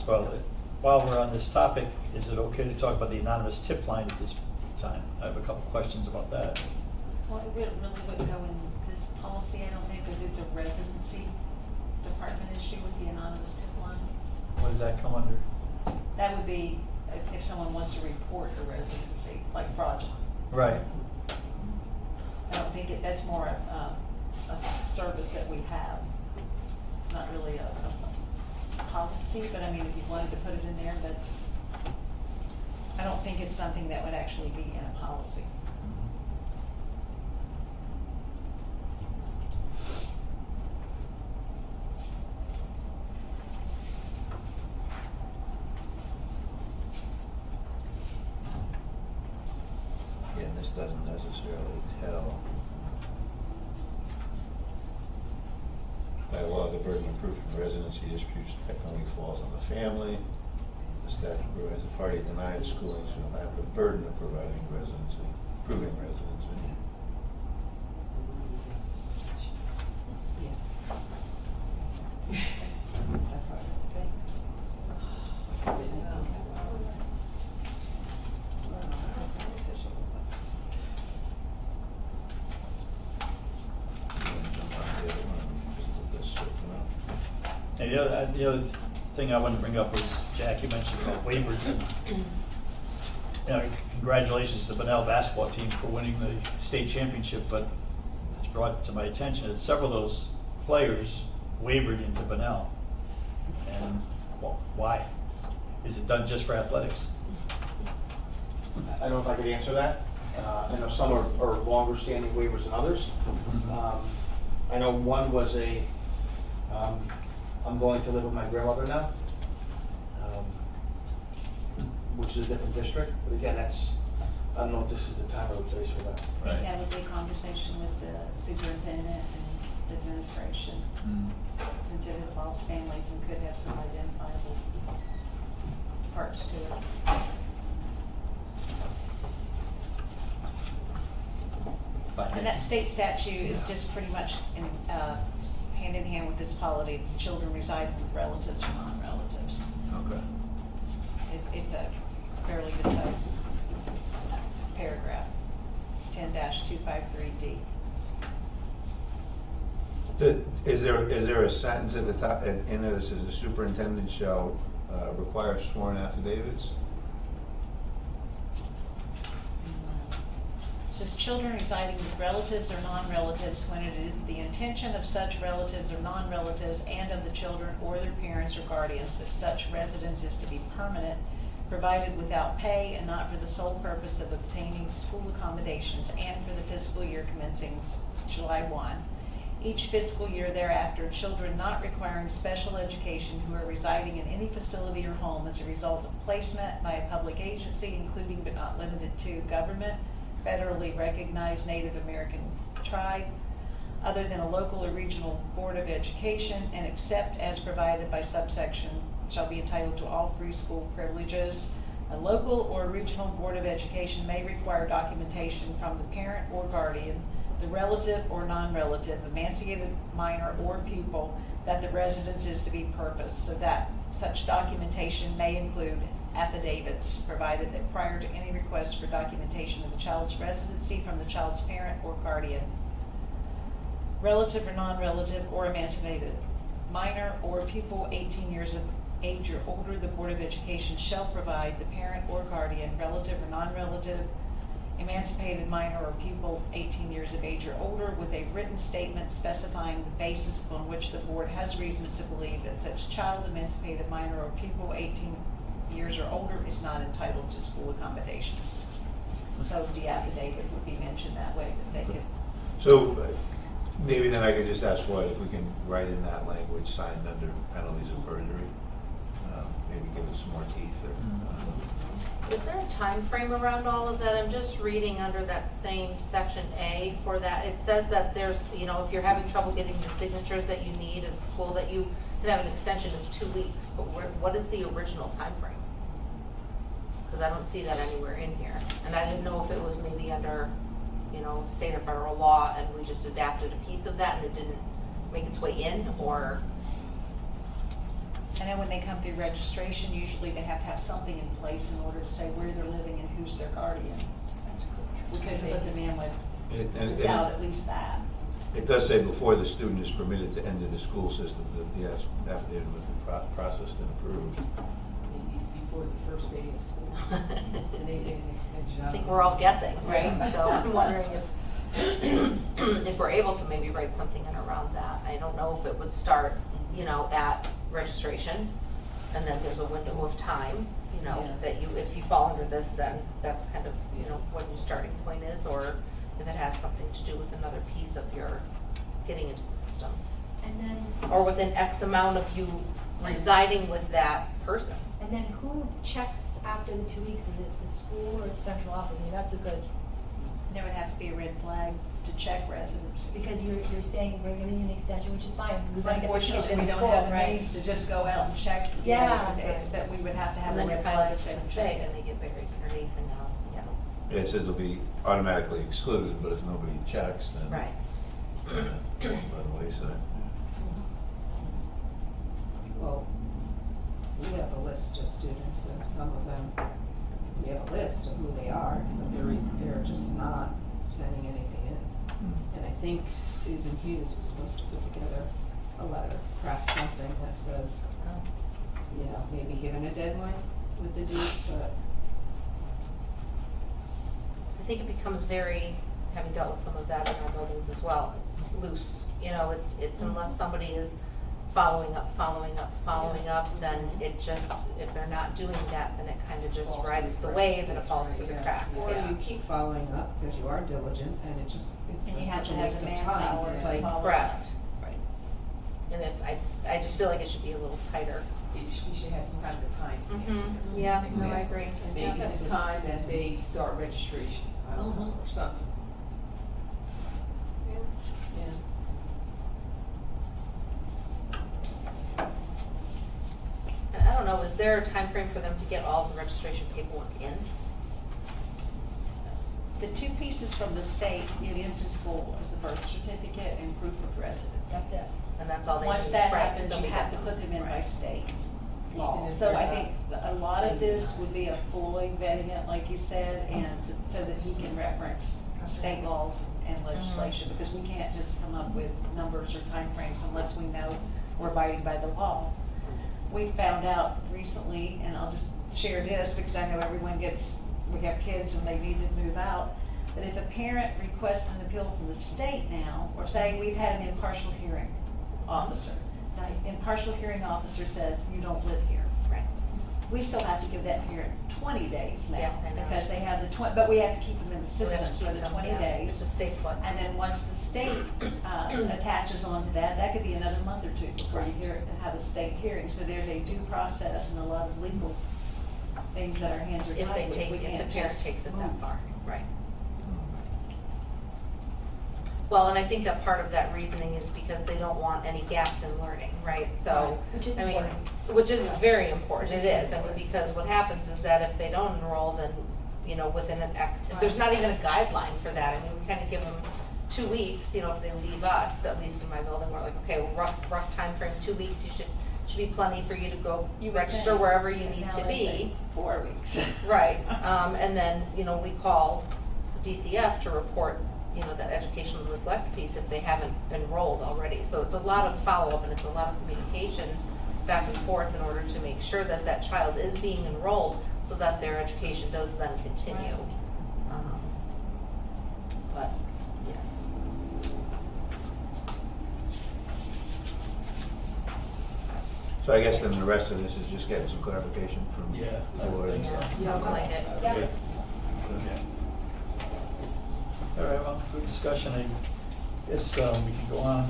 Well, while we're on this topic, is it okay to talk about the anonymous tip line at this time? I have a couple questions about that. Well, it really wouldn't go in this policy, I don't think, because it's a residency department issue with the anonymous tip line. What does that come under? That would be if someone wants to report a residency, like fraudulent. Right. I don't think that's more a service that we have. It's not really a policy, but I mean, if you wanted to put it in there, I don't think it's something that would actually be in a policy. Yeah, and this doesn't necessarily tell. By law, the burden of proof in residency disputes technically falls on the family. The statute provides the party denied schooling shall have the burden of providing residency, proving residency. Yes. That's what I think. And the other thing I wanted to bring up was, Jack, you mentioned about waivers. Congratulations to the Bunnell basketball team for winning the state championship, but it's brought to my attention that several of those players wavered into Bunnell. And why? Is it done just for athletics? I don't know if I could answer that. I know some are longer standing waivers than others. I know one was I'm going to live with my grandmother now. which is a different district, but again, that's, I don't know if this is the time or the place for that. We Right. had a big conversation with the superintendent and the administration, Mm. since it involves families and could have some identifiable parts to it. But- And that state statute is just pretty much hand in hand with this policy, it's children residing with relatives or non-relatives. Okay. It's a fairly good size paragraph, 10-253D. Is there a sentence at the top, in it that says the superintendent shall require sworn affidavits? It's just children residing with relatives or non-relatives when it is the intention of such relatives or non-relatives and of the children or their parents or guardians that such residence is to be permanent, provided without pay and not for the sole purpose of obtaining school accommodations, and for the fiscal year commencing July 1. Each fiscal year thereafter, children not requiring special education who are residing in any facility or home as a result of placement by a public agency, including but not limited to government, federally recognized Native American tribe, other than a local or regional board of education, and except as provided by subsection, shall be entitled to all free school privileges. A local or regional board of education may require documentation from the parent or guardian, the relative or non-relative, emancipated minor or pupil, that the residence is to be purposed, so that such documentation may include affidavits, provided that prior to any request for documentation of the child's residency from the child's parent or guardian, relative or non-relative or emancipated minor or pupil 18 years of age or older, the Board of Education shall provide the parent or guardian, relative or non-relative, emancipated minor or pupil 18 years of age or older, with a written statement specifying the basis upon which the board has reasons to believe that such child, emancipated minor or pupil 18 years or older is not entitled to school accommodations. So the affidavit would be mentioned that way, that they could. So maybe then I could just ask what, if we can write in that language, signed under penalties of perjury, maybe give it some more teeth or. Is there a time frame around all of that? I'm just reading under that same section A for that. It says that there's, you know, if you're having trouble getting the signatures that you need at school, that you can have an extension of 2 weeks, but what is the original time frame? Because I don't see that anywhere in here. And I didn't know if it was maybe under, you know, state or federal law and we just adapted a piece of that and it didn't make its way in, or? I know when they come through registration, usually they have to have something in place in order to say where they're living and who's their guardian. We couldn't put them in without at least that. It does say before the student is permitted to enter the school system, that the affidavit must be processed and approved. Maybe it's before the first day of school. And they get an extension. I think we're all guessing, right? So I'm wondering if we're able to maybe write something in around that. I don't know if it would start, you know, at registration, and then there's a window of time, you know, Yeah. that you, if you fall under this, then that's kind of, you know, what your starting point is, or if it has something to do with another piece of your getting into the system. And then, Or within X amount of you residing with that person. and then who checks after the 2 weeks? Is it the school or the central office? I mean, that's a good, There would have to be a red flag to check residency. because you're saying we're giving you an extension, which is fine. We want to get the kids Unfortunately, in we don't school, have the right? means to just go out and check. you know, Yeah. That we would have to have And a then you're red kind flag of to just check. big and they get buried underneath and now, you know. Yeah, it says they'll be automatically excluded, but if nobody checks, then. Right. By the wayside. Well, we have a list of students, and some of them, we have a list of who they are, but they're just not sending anything in. And I think Susan Hughes was supposed to put together a letter, craft something that says, you know, maybe given a deadline with the date, but I think it becomes very, having dealt with some of that in our buildings as well, loose. You know, it's unless somebody is following up, then it just, if they're not doing that, then it kind of just Falls through rides the the wave cracks. and it That's falls right, through the yeah. cracks, or yeah. you keep following up because you are diligent, and it's And you have such to a have waste the of manpower time, to like. follow. Correct. Right. And if, I just feel like it should be a little tighter we should have some kind of a time stamp. Yeah, no, I agree. Maybe Yeah. the time that they start registration, I don't know, or something. Yeah. And I don't know, is there a time frame for them to get all the registration paperwork in? The two pieces from the state get into school is a birth certificate and proof of residence. That's it. And that's all they need, Once that right, 'cause happens, then you we have get to put them in by Right. state Even law. if So they're I not think a lot of this would be a immunized. Floyd vetting it, like you said, and so that he can reference state laws and legislation, because we can't just come up with numbers or timeframes unless we know we're abiding by the law. We found out recently, and I'll just share this because I know everyone we have kids and they need to move out, that if a parent requests an appeal from the state now, or say we've had an impartial hearing officer, the impartial hearing officer says you don't live here. Right. We still have to give that parent 20 days now, Yes, I know. because they have but we have to keep them in the We have to system keep for the them, 20 yeah. days. It's a state one. And then once the state attaches onto that, that could be another month or two before you have a state hearing. So there's a due process and a lot of legal things that our hands are tied If they with. take, We if can't the parent just takes it move. that far, right. Well, and I think that part of that reasoning is because they don't want any gaps in learning, right? So, Which is I mean, important. which is very important, it is, I mean, because what happens is that if they don't enroll, then, you know, within there's not even a guideline for that. I mean, we kind of give them 2 weeks, you know, if they leave us, at least in my building, we're like, okay, well, rough time frame, 2 weeks, you should be plenty for you to go You would register think, wherever you and need now to they be. say 4 weeks. Right, and then, you know, we call DCF to report, you know, that educational neglect piece if they haven't enrolled already. So it's a lot of follow-up and it's a lot of communication back and forth in order to make sure that that child is being enrolled so that their education does then continue. But, yes. So I guess then the rest of this is just getting some clarification from Yeah, I would Floyd. think so. Sounds like it. Yeah. Okay. All right, well, good discussion. I guess we can go on.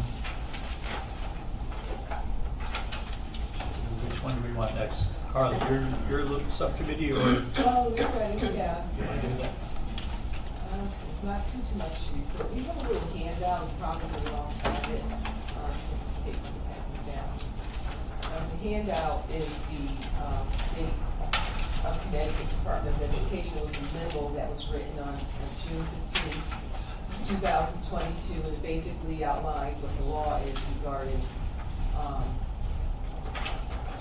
Which one do we want next? Carly, your little subcommittee or? You Oh, you're ready, yeah. wanna do that? It's not too much to report. We have a little handout, you probably all have it, since the state passed it down. The handout is the, state of Connecticut Department of Education, was a memo that was written on June 15th, 2022, and it basically outlines what the law is regarding,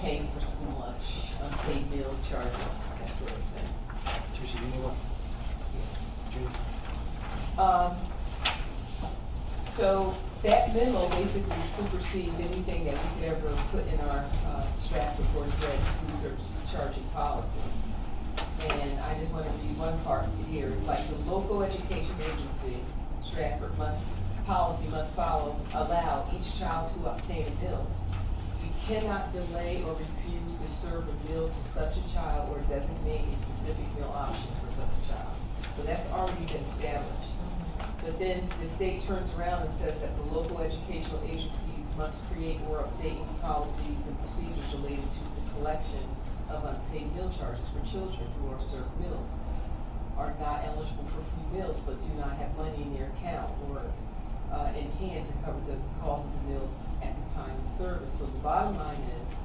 paying for school lunch, unpaid meal charges, that sort of thing. So that memo basically supersedes anything that we could ever put in our Stratford Board of Ed food service charging policy. And I just want to read one part here. It's like the local education agency, Stratford policy must allow each child to obtain a meal. You cannot delay or refuse to serve a meal to such a child or designate a specific meal option for such a child. So that's already been established. But then the state turns around and says that the local educational agencies must create or update policies and procedures related to the collection of unpaid meal charges for children who are served meals, are not eligible for free meals, but do not have money in their account or in hand to cover the cost of the meal at the time of service. So the bottom line is,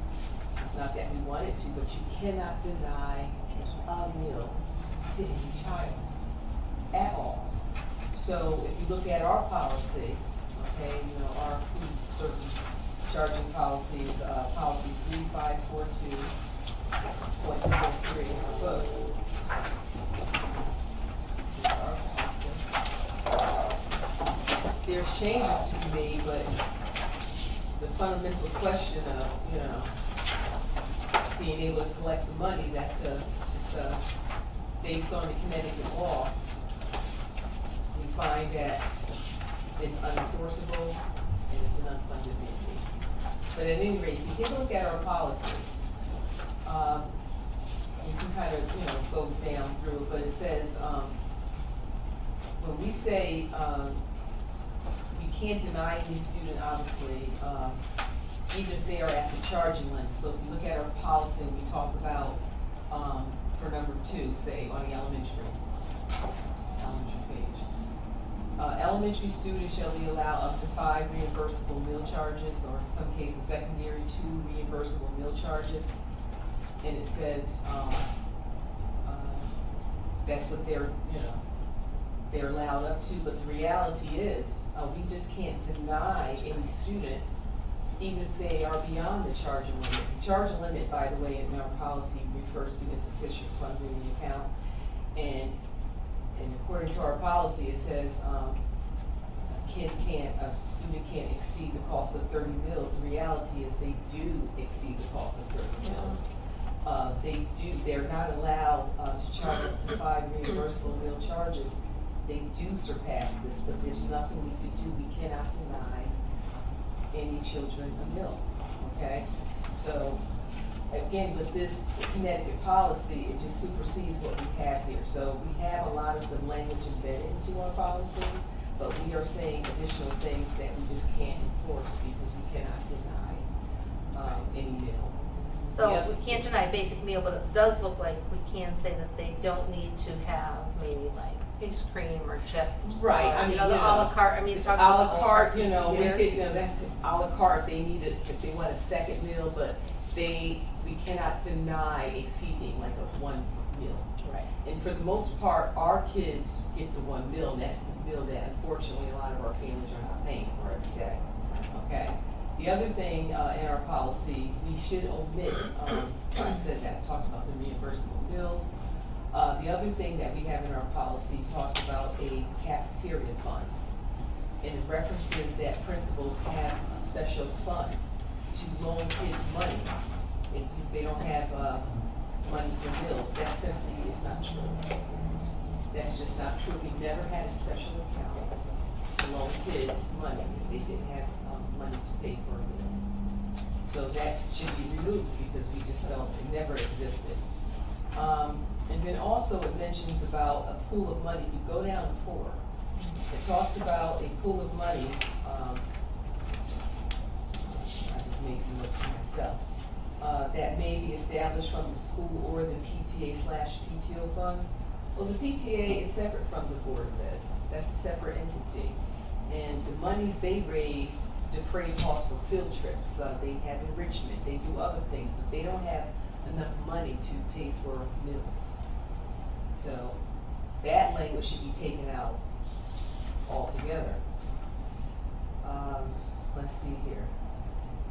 it's not that we wanted to, but you cannot deny a meal to any child at all. So if you look at our policy, okay, you know, our food service charging policies, policy 3542.43 in our books. Here's our policy. There's changes to be made, but the fundamental question of, you know, being able to collect the money, that's just based on the Connecticut law. We find that it's unenforceable and it's an unfunded mandate. But at any rate, if you take a look at our policy, you can kind of, you know, go down through it, but it says, when we say, we can't deny any student, obviously, even if they are at the charging limit. So if you look at our policy, we talk about, for number 2, say on the elementary page. Elementary students shall be allowed up to 5 reimbursable meal charges, or in some cases secondary 2 reimbursable meal charges. And it says, that's what they're allowed up to, but the reality is, we just can't deny any student, even if they are beyond the charging limit. The charging limit, by the way, in our policy refers to insufficient funds in the account. And according to our policy, it says, a student can't exceed the cost of 30 meals. The reality is they do exceed the cost of 30 meals. They're not allowed to charge up to 5 reimbursable meal charges. They do surpass this, but there's nothing we could do. We cannot deny any children a meal, okay? So, again, with this Connecticut policy, it just supersedes what we have here. So we have a lot of the language embedded into our policy, but we are saying additional things that we just can't enforce because we cannot deny any meal. So Yeah. we can't deny a basic meal, but it does look like we can say that they don't need to have maybe like ice cream or chips. Right, or, I mean, the you a la know, carte, I mean, it talks A about la a la carte, you know, we pieces could, here. that a la carte, they need it, if they want a second meal, but we cannot deny a feeding, like a one meal. Right. And for the most part, our kids get the one meal, and that's the meal that unfortunately a lot of our families are not paying for every day, okay? The other thing, in our policy, we should omit, I said that, talked about the reimbursable meals. The other thing that we have in our policy talks about a cafeteria fund. And it references that principals have a special fund to loan kids money if they don't have, money for meals. That simply is not true. That's just not true. We never had a special account to loan kids money if they didn't have, money to pay for a meal. So that should be removed because we just don't, it never existed. And then also it mentions about a pool of money. You go down to 4. It talks about a pool of money, I just made some notes myself, that may be established from the school or the PTA/PTO funds. Well, the PTA is separate from the Board of Ed. That's a separate entity. And the monies they raise defray costs for field trips. They have enrichment, they do other things, but they don't have enough money to pay for meals. So that language should be taken out altogether. Let's see here.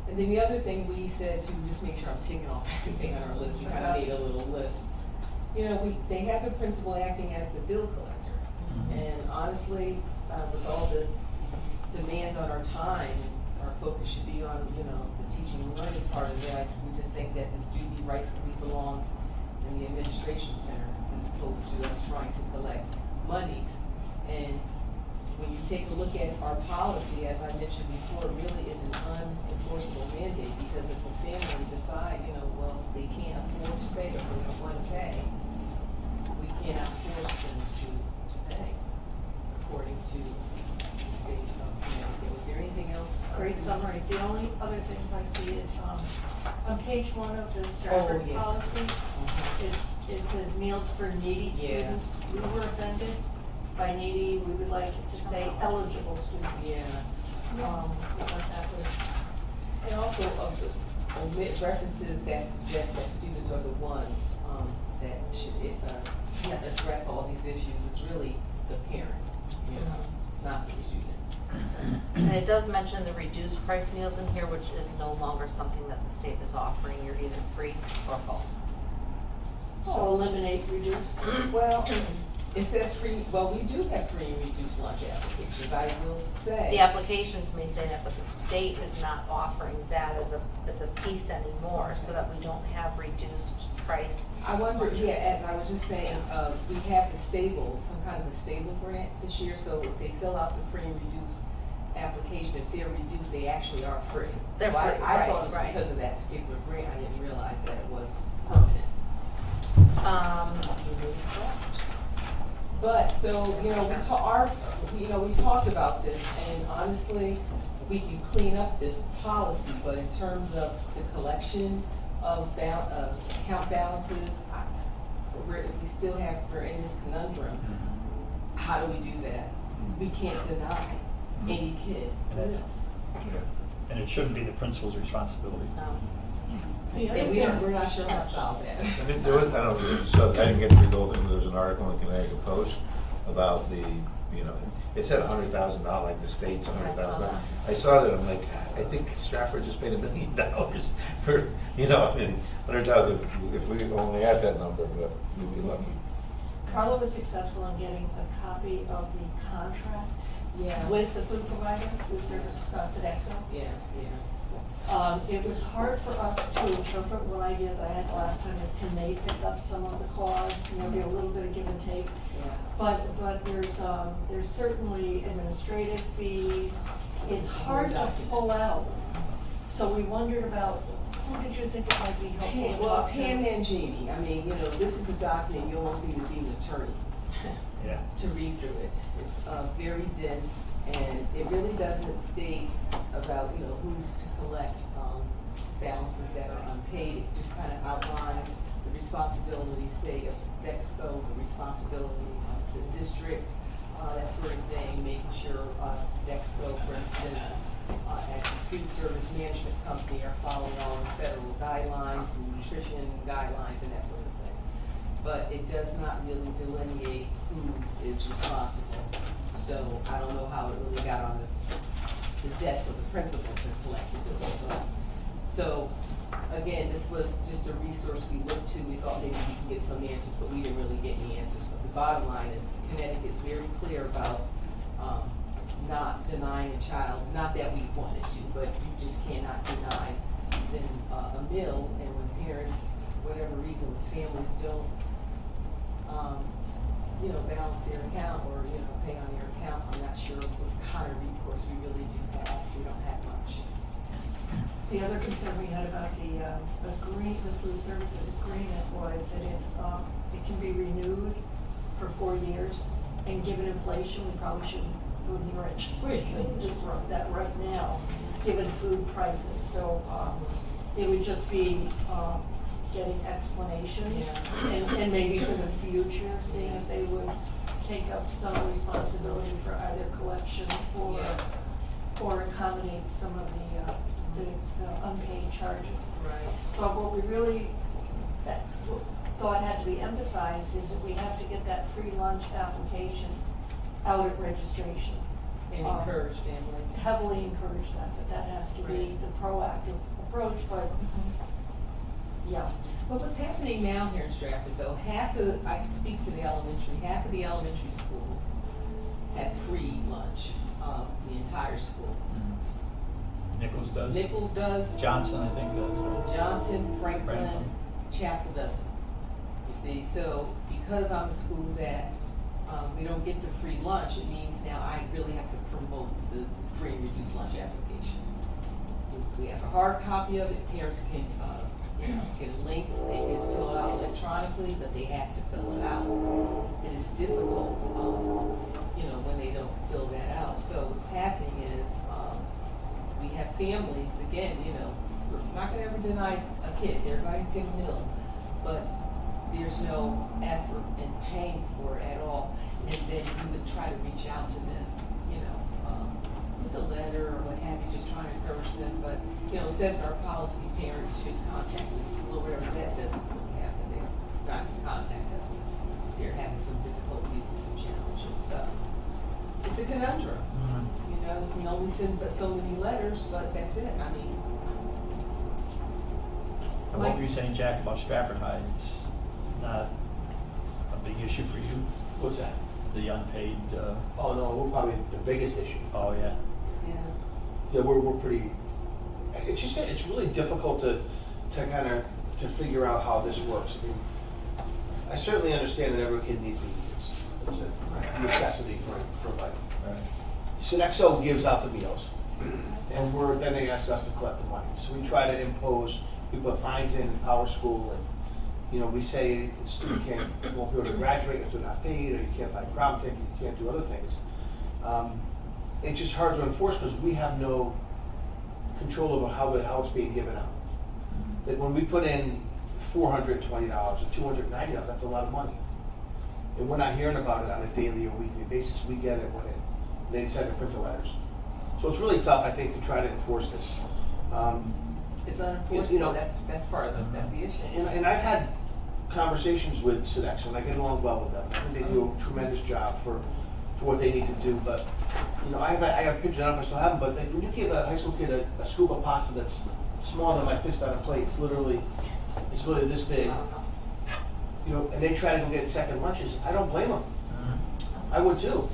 And then the other thing we said to just make sure I'm ticking off everything on our list, we kind of made a little list. You know, they have the principal acting as the bill collector. And honestly, with all the demands on our time, our focus should be on, you know, the teaching and learning part of it. We just think that this duty rightfully belongs in the administration center as opposed to us trying to collect monies. And when you take a look at our policy, as I mentioned before, it really is an unenforceable mandate because if a family decide, you know, well, they can't afford to pay or they don't want to pay, we cannot force them to pay according to the state of Connecticut. Was there anything else? Great summary. The only other things I see is, on page 1 of the Stratford yeah. policy, it says meals for needy Yeah. students. We were offended by needy. We would like it to say eligible students. Yeah. Because that was, And also of the omit references that suggest that students are the ones that should address all these issues. It's really the parent, you know, it's not the student. And it does mention the reduced price meals in here, which is no longer something that the state is offering. You're either free or full. so eliminate, reduce. Well, it says free, well, we do have free and reduced lunch applications, I will say. The applications may say that, but the state is not offering that as a piece anymore, so that we don't have reduced price. I wonder, yeah, as I was just saying, we have the stable, some kind of a stable grant this year, so if they fill out the free and reduced application, if they're reduced, they actually are free. They're So free, I thought it was right. because of that particular grant, I didn't realize that it was permanent. You may be correct. But, so, you know, we talked about this, and honestly, we can clean up this policy, but in terms of the collection of account balances, we're in this conundrum. How do we do that? We can't deny any kid. And it shouldn't be the principal's responsibility. And we're not sure how to solve that. I didn't do it, I don't know, so I didn't get to read the whole thing, there was an article in Connecticut Post about the, you know, it said $100,000, like the state's $100,000. I saw that, I'm like, I think Stratford just paid $1 million for, you know, I mean, 100,000, if we only had that number, but we'd be lucky. Carla was successful in getting a copy of the contract Yeah. with the food provider, food service, Sodexo. Yeah. It was hard for us to interpret. What idea that I had last time is, can they pick up some of the cost? Can there be a little bit of give and take? Yeah. But there's certainly administrative fees. It's hard to pull out. So we wondered about, who did you think it might be helpful to Well, talk to? Pam Mangini, I mean, you know, this is a document, you almost need to be an attorney Yeah. to read through it. It's very dense, and it really doesn't state about, you know, who's to collect balances that are unpaid. It just kind of outlines the responsibilities, say, of Dexco, the responsibilities, the district, that sort of thing, making sure Dexco, for instance, as a food service management company, are following all the federal guidelines and nutrition guidelines and that sort of thing. But it does not really delineate who is responsible. So I don't know how it really got on the desk of the principal to collect the bill. But, so again, this was just a resource we looked to. We thought maybe we could get some answers, but we didn't really get any answers. But the bottom line is Connecticut's very clear about not denying a child, not that we wanted to, but you just cannot deny them a meal. And when parents, for whatever reason, when families don't, you know, balance their account or, you know, pay on their account, I'm not sure what kind of recourse we really do have. We don't have much. The other concern we had about the food services agreement was that it can be renewed for 4 years, and given inflation, we probably shouldn't go near it. We shouldn't disrupt that right now, given food prices. So it would just be getting explanations, and maybe for the future, seeing if they would take up some responsibility for either collection or accommodate some of the unpaid charges. Right. But what we really thought had to be emphasized is that we have to get that free lunch application out at registration. And encourage families. Heavily encourage that, but that has to be the proactive approach, but yeah. Well, what's happening now here in Stratford, though, I can speak to the elementary, half of the elementary schools have free lunch, the entire school. Nichols does. Nichols does. Johnson, I think, does. Right? Johnson, Franklin, Franklin. Chapel doesn't. You see, so because I'm a school that we don't get the free lunch, it means now I really have to promote the free and reduced lunch application. We have a hard copy of it. Parents can, can link. They can fill it out electronically, but they have to fill it out. It is difficult, when they don't fill that out. So what's happening is we have families, again, we're not going to ever deny a kid. Everybody can get a meal, but there's no effort in paying for it at all. And then you would try to reach out to them, with a letter or what have you, just trying to encourage them. But, it says in our policy, parents should contact the school or whatever. That doesn't really happen. They're not going to contact us. They're having some difficulties and some challenges. So it's a conundrum. You can only send but so many letters, but that's it. I mean, And what were you saying, Jack, about Stratford High? It's not a big issue for you, What's that? the unpaid, Oh, no, we're probably the biggest issue. oh, yeah. Yeah, we're pretty, it's really difficult to figure out how this works. I mean, I certainly understand that every kid needs to eat. It's a necessity for life. Right. Sodexo gives out the meals, and then they ask us to collect the money. So we try to impose, we put fines in our school, and we say the student won't be able to graduate if they're not paid, or you can't buy prom ticket, you can't do other things. it's just hard to enforce because we have no control over how it's being given out. That when we put in $420 or $290, that's a lot of money. And we're not hearing about it on a daily or weekly basis. We get it when they decide to print the letters. So it's really tough, I think, to try to enforce this. It's You unenforceable, know- that's part of that's the issue. And I've had conversations with Sodexo, and I get along well with them. I think they do a tremendous job for what they need to do. But you know, I have pictures. I don't know if I still have them. But when you give a high school kid a scoop of pasta that's smaller than my fist on a plate, it's literally this big. You know, and they try to go get second lunches. I don't blame them. I would too.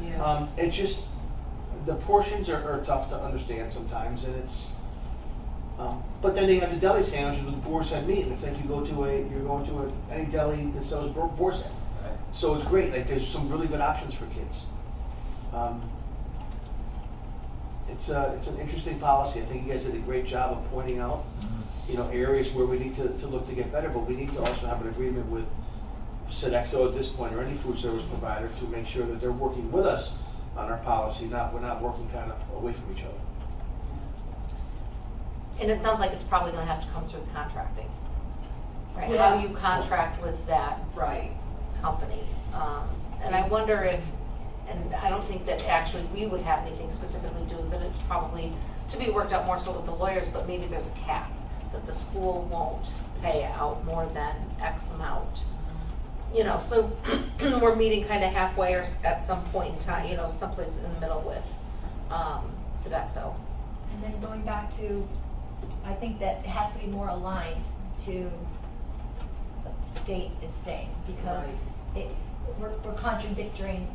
Yeah. It's just the portions are tough to understand sometimes, and it's. But then they have the deli sandwiches with boar's head meat, and it's like you're going to any deli that sells boar's head. Right. So it's great. Like there's some really good options for kids. It's an interesting policy. I think you guys did a great job of pointing out, you know, areas where we need to look to get better, but we need to also have an agreement with Sodexo at this point, or any food service provider, to make sure that they're working with us on our policy. We're not working kind of away from each other. And it sounds like it's probably gonna have to come through the contracting, right? Yeah. How you contract with that Right. company. And I wonder if, and I don't think that actually we would have anything specifically to do with it, it's probably to be worked out more so with the lawyers, but maybe there's a cap that the school won't pay out more than X amount. You know, so we're meeting kind of halfway or at some point in time, you know, someplace in the middle with Sodexo. And then going back to, I think that it has to be more aligned to what the state is saying, because Right. we're contradicting,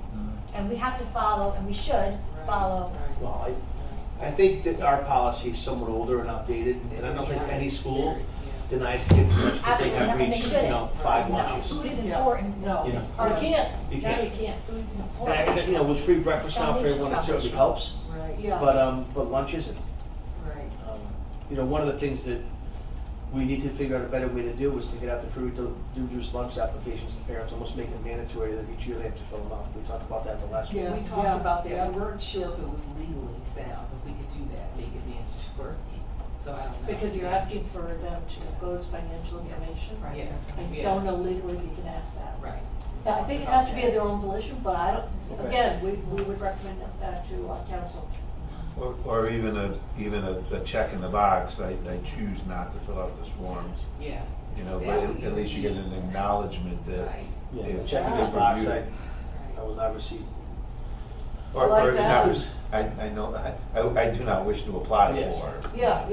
and we have to follow, and we should follow. Right. Well, I think that our policy is somewhat older and outdated, and I don't think Yeah. any school denies kids lunch because they have Absolutely, and they reached, shouldn't. 5 No. lunches. Food is Yeah. important, No, You it's know. part of. You can't, You now can't. you can't. Food's And important. you know, with free breakfast now for Foundation, everyone, it certainly foundation. helps, Right. Yeah. but lunch isn't. Right. You know, one of the things that we need to figure out a better way to do is to get out the free reduced lunch applications to parents, almost make it mandatory that each year they have to fill them out. We talked about that the last Yeah. meeting. We talked about yeah. that, we weren't sure if it was legally sound, if we could do that, make it mandatory, so I don't know. Because you're asking for them to disclose financial information. Right. Yeah. And you Yeah. don't know legally you can ask that. Right. Yeah, I think it has to be at their own volition, but I don't, Okay. again, we would recommend that to council. Or even a check in the box, I choose not to fill out this form, Yeah. you know, That but would at least you get an acknowledgement that Right. Yeah, they've checking they've this box, reviewed. I will not receive. Or, I like or that. not, I know, I do not wish to apply Yes. for. Yeah.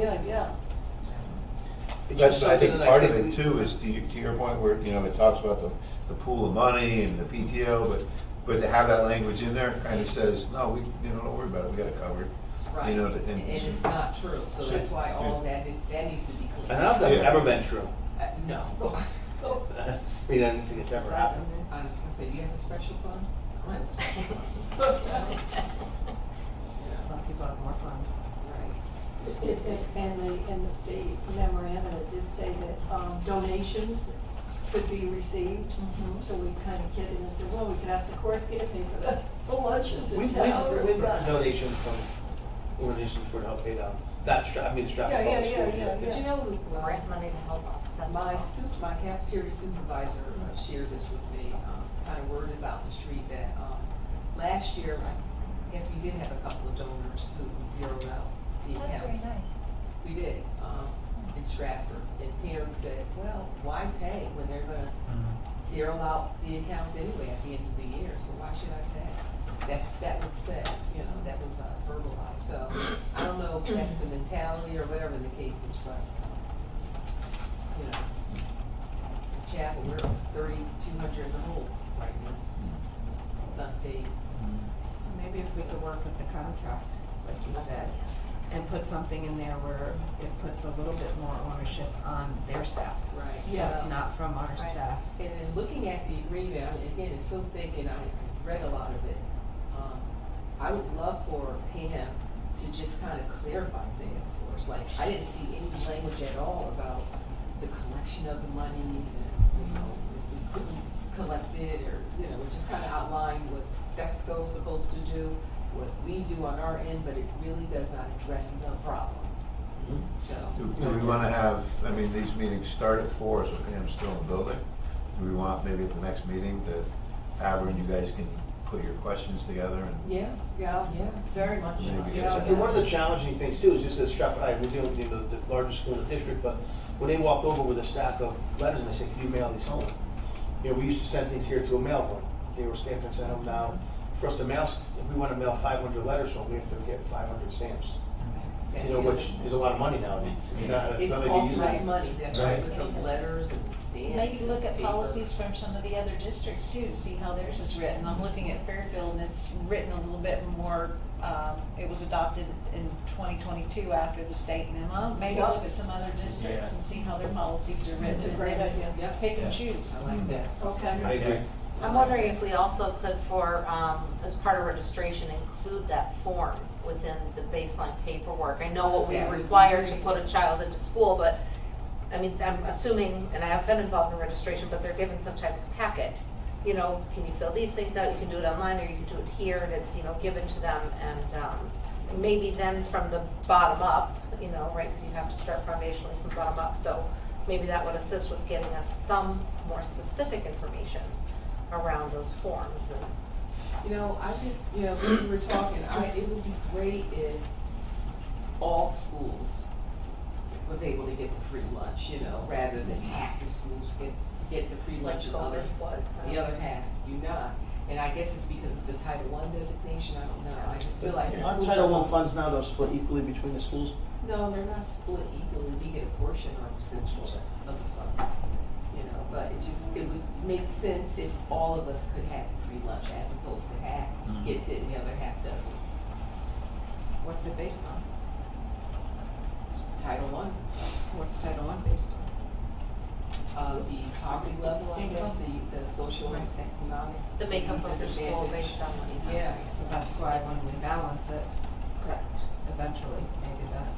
It's That's, just I think something that part of think it too is to your point where, you know, it talks about the pool of money and the PTO, but to have that language in there kind of says, no, don't worry about it, we got it covered. Right, You know, and it's not true, so that's why all that needs to be clear. I don't know if that's Yeah. ever been true. No. I mean, I don't think it's ever happened. I was gonna say, do you have a special fund? I have a special fund. Some people have more funds. Right. And the state memorandum, it did say that donations could be received. So we kind of kidded and said, well, we could ask the course to pay for the lunches in We've town. gotten donations from organizations for to help pay down, that strap, strap. Yeah, public yeah, school. yeah. But you know, Grant money to help offset my costs. my cafeteria supervisor shared this with me, kind of word is out in the street that, last year, I guess we did have a couple of donors who zeroed out the accounts. That's very nice. We did, in Stratford, and parents said, well, why pay when they're gonna zero out the accounts anyway at the end of the year, so why should I pay? That was said, you know, that was verbalized, so I don't know if that's the mentality or whatever the case is, but, you know, in Chapel, we're 3,200 in the hole right now, unpaid. Maybe if we could work with the contract, like you That's said, right. and put something in there where it puts a little bit more ownership on their staff. Right. So it's not from our Right. staff. And then looking at the agreement, I mean, again, it's so thick and I read a lot of it. I would love for Pam to just kind of clarify things for us. Like, I didn't see any language at all about the collection of the money and, you know, if we couldn't collect it or, you know, just kind of outline what Stexco is supposed to do. what we do on our end, but it really does not address the problem. So. Do we want to have, I mean, these meetings start at 4, so Pam's still in the building. Do we want maybe at the next meeting to have her and you guys can put your questions together and? Yeah, Yeah, yeah. very much. Maybe Yeah. get And one of the challenging things too is just that Stratford High, we're dealing with the largest school in the district, but when they walked over with a stack of letters and they said, can you mail these home? You know, we used to send things here to a mail room. They were stamped and sent home now. For us to mail, if we want to mail 500 letters home, we have to get 500 stamps. You know, which is a lot of money nowadays. It's not like you costing use us it. money, that's Right. right, with the letters and the stamps. Maybe look at and paper. policies from some of the other districts too, to see how theirs is written. I'm looking at Fairfield and it's written a little bit more, it was adopted in 2022 after the state memo. Maybe Yeah. look at some other districts Yeah. and see how their policies are written. That's a great and then idea. Yeah. Pick Yeah. and choose. I like that. Okay. I agree. I'm wondering if we also could as part of registration, include that form within the baseline paperwork. I know what we That would be require to great. put a child into school, but, I mean, I'm assuming, and I have been involved in registration, but they're given some type of packet. You know, can you fill these things out? You can do it online, or you can do it here, and it's, you know, given to them, and maybe then from the bottom up, you know, right, because you have to start foundationally from bottom up, so maybe that would assist with getting us some more specific information around those forms. And You know, I just, you know, when we were talking, it would be great if all schools was able to get the free lunch, you know, rather than half the schools get the free lunch and COVID was, the other half do not. And I guess it's because of the Title I designation, I don't know, I just feel like. the Aren't schools Title are- I funds now, though, split equally between the schools? No, they're not split equally, we get a portion or a percentage of the funds, you know, but it would make sense if all of us could have free lunch as opposed to half gets it and the other half doesn't. What's it based on? Title I, What's Title I based on? the poverty level, I guess, the social and economic. the makeup of the school disadvantage. based on what you have. Yeah. So that's why when we balance it, Correct. eventually, maybe that.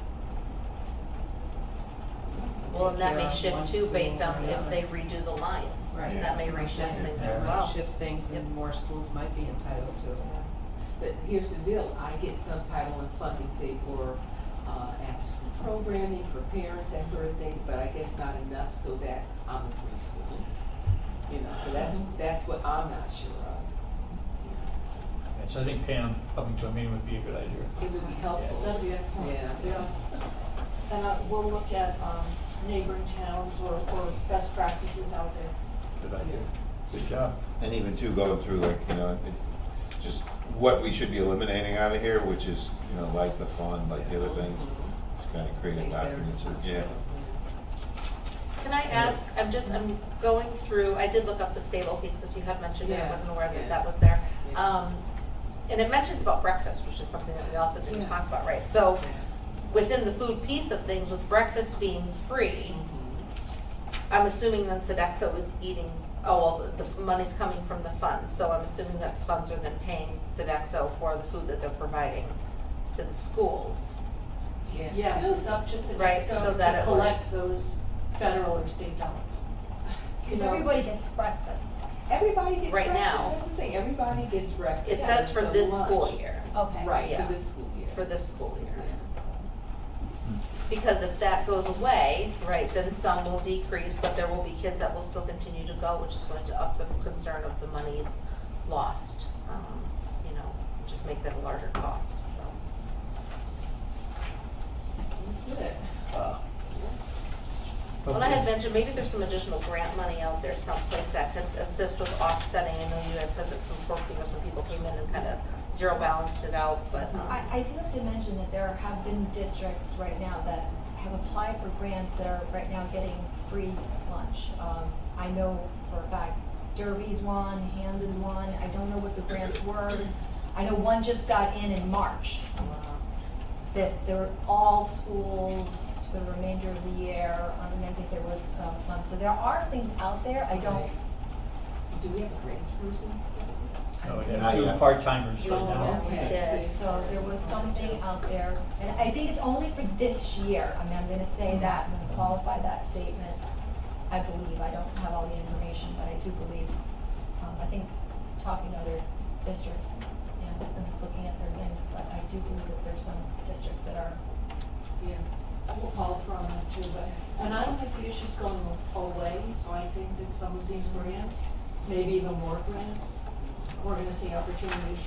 Well, and that may takes care of one shift too based school on or the if other. they redo the lines. Right. That may That's what I'm reshift saying. things That as might well. shift things Yep. and more schools might be entitled to it. But here's the deal, I get some Title I funding, say for, after-school programming for parents, that sort of thing, but I guess not enough so that I'm a free school. You know, so that's what I'm not sure of. And so I think Pam coming to a meeting would be a good idea. It would be helpful. That'd be excellent. Yeah. And we'll look at neighboring towns or best practices out there. Good idea. Good job. And even too, going through like, you know, just what we should be eliminating out of here, which is, you know, like the fund, like the other things, just kind of create a Things that are- document, so, yeah. Can I ask, I'm going through, I did look up the stable piece because you had mentioned it, I Yeah, wasn't aware yeah. that that was there. Yeah. And it mentions about breakfast, which is something that we also didn't Yeah. talk about, right? So within the food piece of things, with breakfast being free, I'm assuming then Sodexo is eating, well, the money's coming from the funds, so I'm assuming that the funds are then paying Sodexo for the food that they're providing to the schools. Yeah. Yes, it's up to Right, so Sodexo that to it collect those federal or state dollars. Because everybody gets breakfast. Everybody gets Right breakfast, now. that's the thing, everybody gets breakfast. It says for So this lunch. school year, Okay. Right, Yeah. for this school year. for this school year. Yeah. Because if that goes away, right, then some will decrease, but there will be kids that will still continue to go, which is going to up the concern of the monies lost. You know, just make that a larger cost, so. That's it. When I had mentioned, maybe there's some additional grant money out there someplace that could assist with offsetting. I know you had said that some people came in and kind of zero balanced it out, but. I do have to mention that there have been districts right now that have applied for grants that are right now getting free lunch. I know for a fact Derby's one, Hamden one, I don't know what the grants were. I know one just got in March. That they're all schools for the remainder of the year, and I think there was some. So there are things out there, I don't, Do we have a grants person? No, we Not have two yet. part-timers right No, now. we okay. did. so there was something out there. And I think it's only for this year, I mean, I'm gonna say that, I'm gonna qualify that statement. I believe, I don't have all the information, but I do believe, I think talking to other districts, yeah, and looking at their names, but I do believe that there's some districts that are, Yeah, we'll follow through on that too, but, and I don't think the issue's going away, so I think that some of these grants, maybe even more grants, we're gonna see opportunities.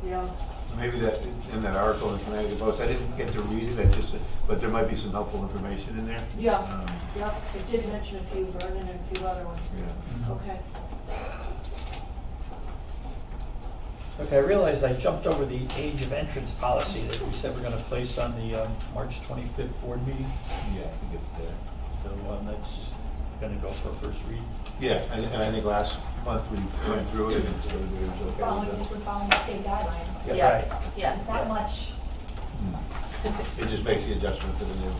You know, Maybe that, in that article in Connecticut Post, I didn't get to read it, but there might be some helpful information in there. yeah, Um, yeah, it did mention a few, Vernon, and a few other ones. Yeah. Okay. Okay, I realized I jumped over the age of entrance policy that we said we're gonna place on the March 25th board meeting. Yeah, I think it's there. So that's just gonna go for a first read. Yeah, and I think last month we went through it and it was okay. following, with we're following the state guideline. Yeah, Yes, right. yes. It's not much, It just makes the adjustment to the new.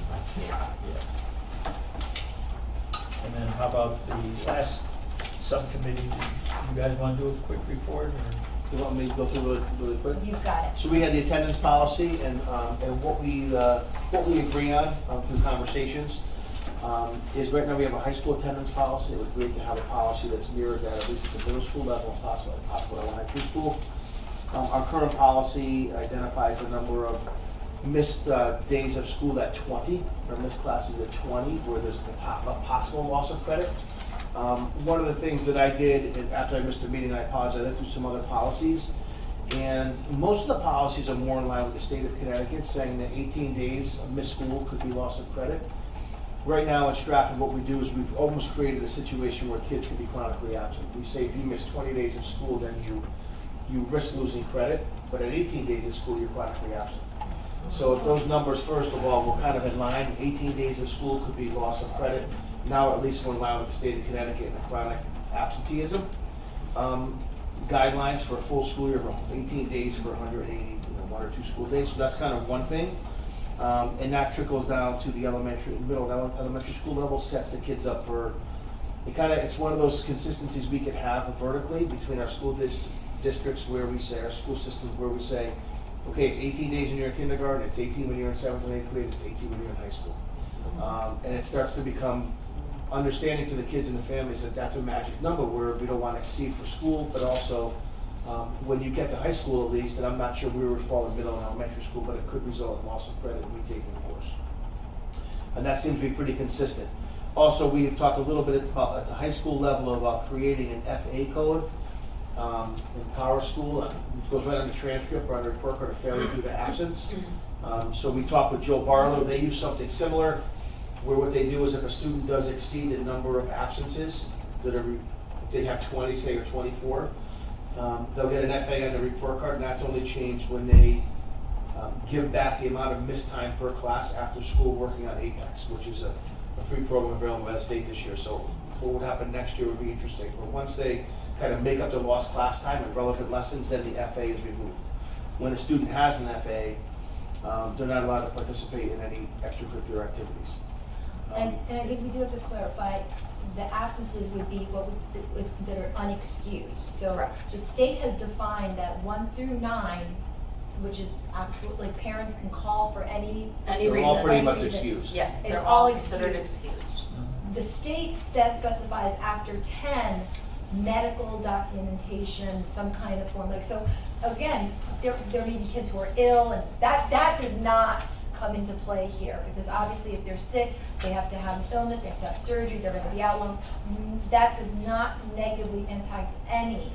Yeah. And then how about the last subcommittee? You guys wanna do a quick report or? You want me to go through really quick? you've got it. So we had the attendance policy and what we agree on through conversations is right now we have a high school attendance policy. It would be great to have a policy that's mirrored that at least at the middle school level and possibly elementary school. Our current policy identifies the number of missed days of school at 20, or missed classes at 20, where there's a possible loss of credit. One of the things that I did after I missed a meeting, I apologize, I looked through some other policies. And most of the policies are more in line with the state of Connecticut, saying that 18 days of missed school could be loss of credit. Right now in Stratford, what we do is we've almost created a situation where kids can be chronically absent. We say if you miss 20 days of school, then you risk losing credit, but at 18 days of school, you're chronically absent. So if those numbers, first of all, were kind of in line, 18 days of school could be loss of credit. Now at least we're in line with the state of Connecticut and the chronic absenteeism. Guidelines for a full school year of 18 days for 180, 1 or 2 school days. So that's kind of one thing. And that trickles down to the middle and elementary school level, sets the kids up for, it's one of those consistencies we could have vertically between our school districts where we say, our school systems where we say, okay, it's 18 days when you're in kindergarten, it's 18 when you're in 7th and 8th grade, it's 18 when you're in high school. And it starts to become understanding to the kids and the families that that's a magic number where we don't want to exceed for school, but also when you get to high school at least, and I'm not sure where we would fall in middle and elementary school, but it could result in loss of credit in retaking the course. And that seems to be pretty consistent. Also, we've talked a little bit about, at the high school level, about creating an FA code in Power School. It goes right on the transcript or on the report card of failure due to absence. So we talked with Joe Barlow. They use something similar, where what they do is if a student does exceed the number of absences that are, if they have 20, say, or 24, they'll get an FA on the report card, and that's only changed when they give back the amount of missed time per class after school working on Apex, which is a free program available by the state this year. So what would happen next year would be interesting. But once they kind of make up the lost class time and relevant lessons, then the FA is removed. When a student has an FA, they're not allowed to participate in any extracurricular activities. And I think we do have to clarify, the absences would be what is considered unexcused. So Correct. the state has defined that 1 through 9, which is absolutely, parents can call for any Any They're all reason. pretty any much reason. excused. Yes, It's they're all all considered excused. excused. The state specifies after 10, medical documentation, some kind of form, like, so, again, there may be kids who are ill, and that does not come into play here, because obviously if they're sick, they have to have an illness, they have to have surgery, they're gonna be out long. That does not negatively impact any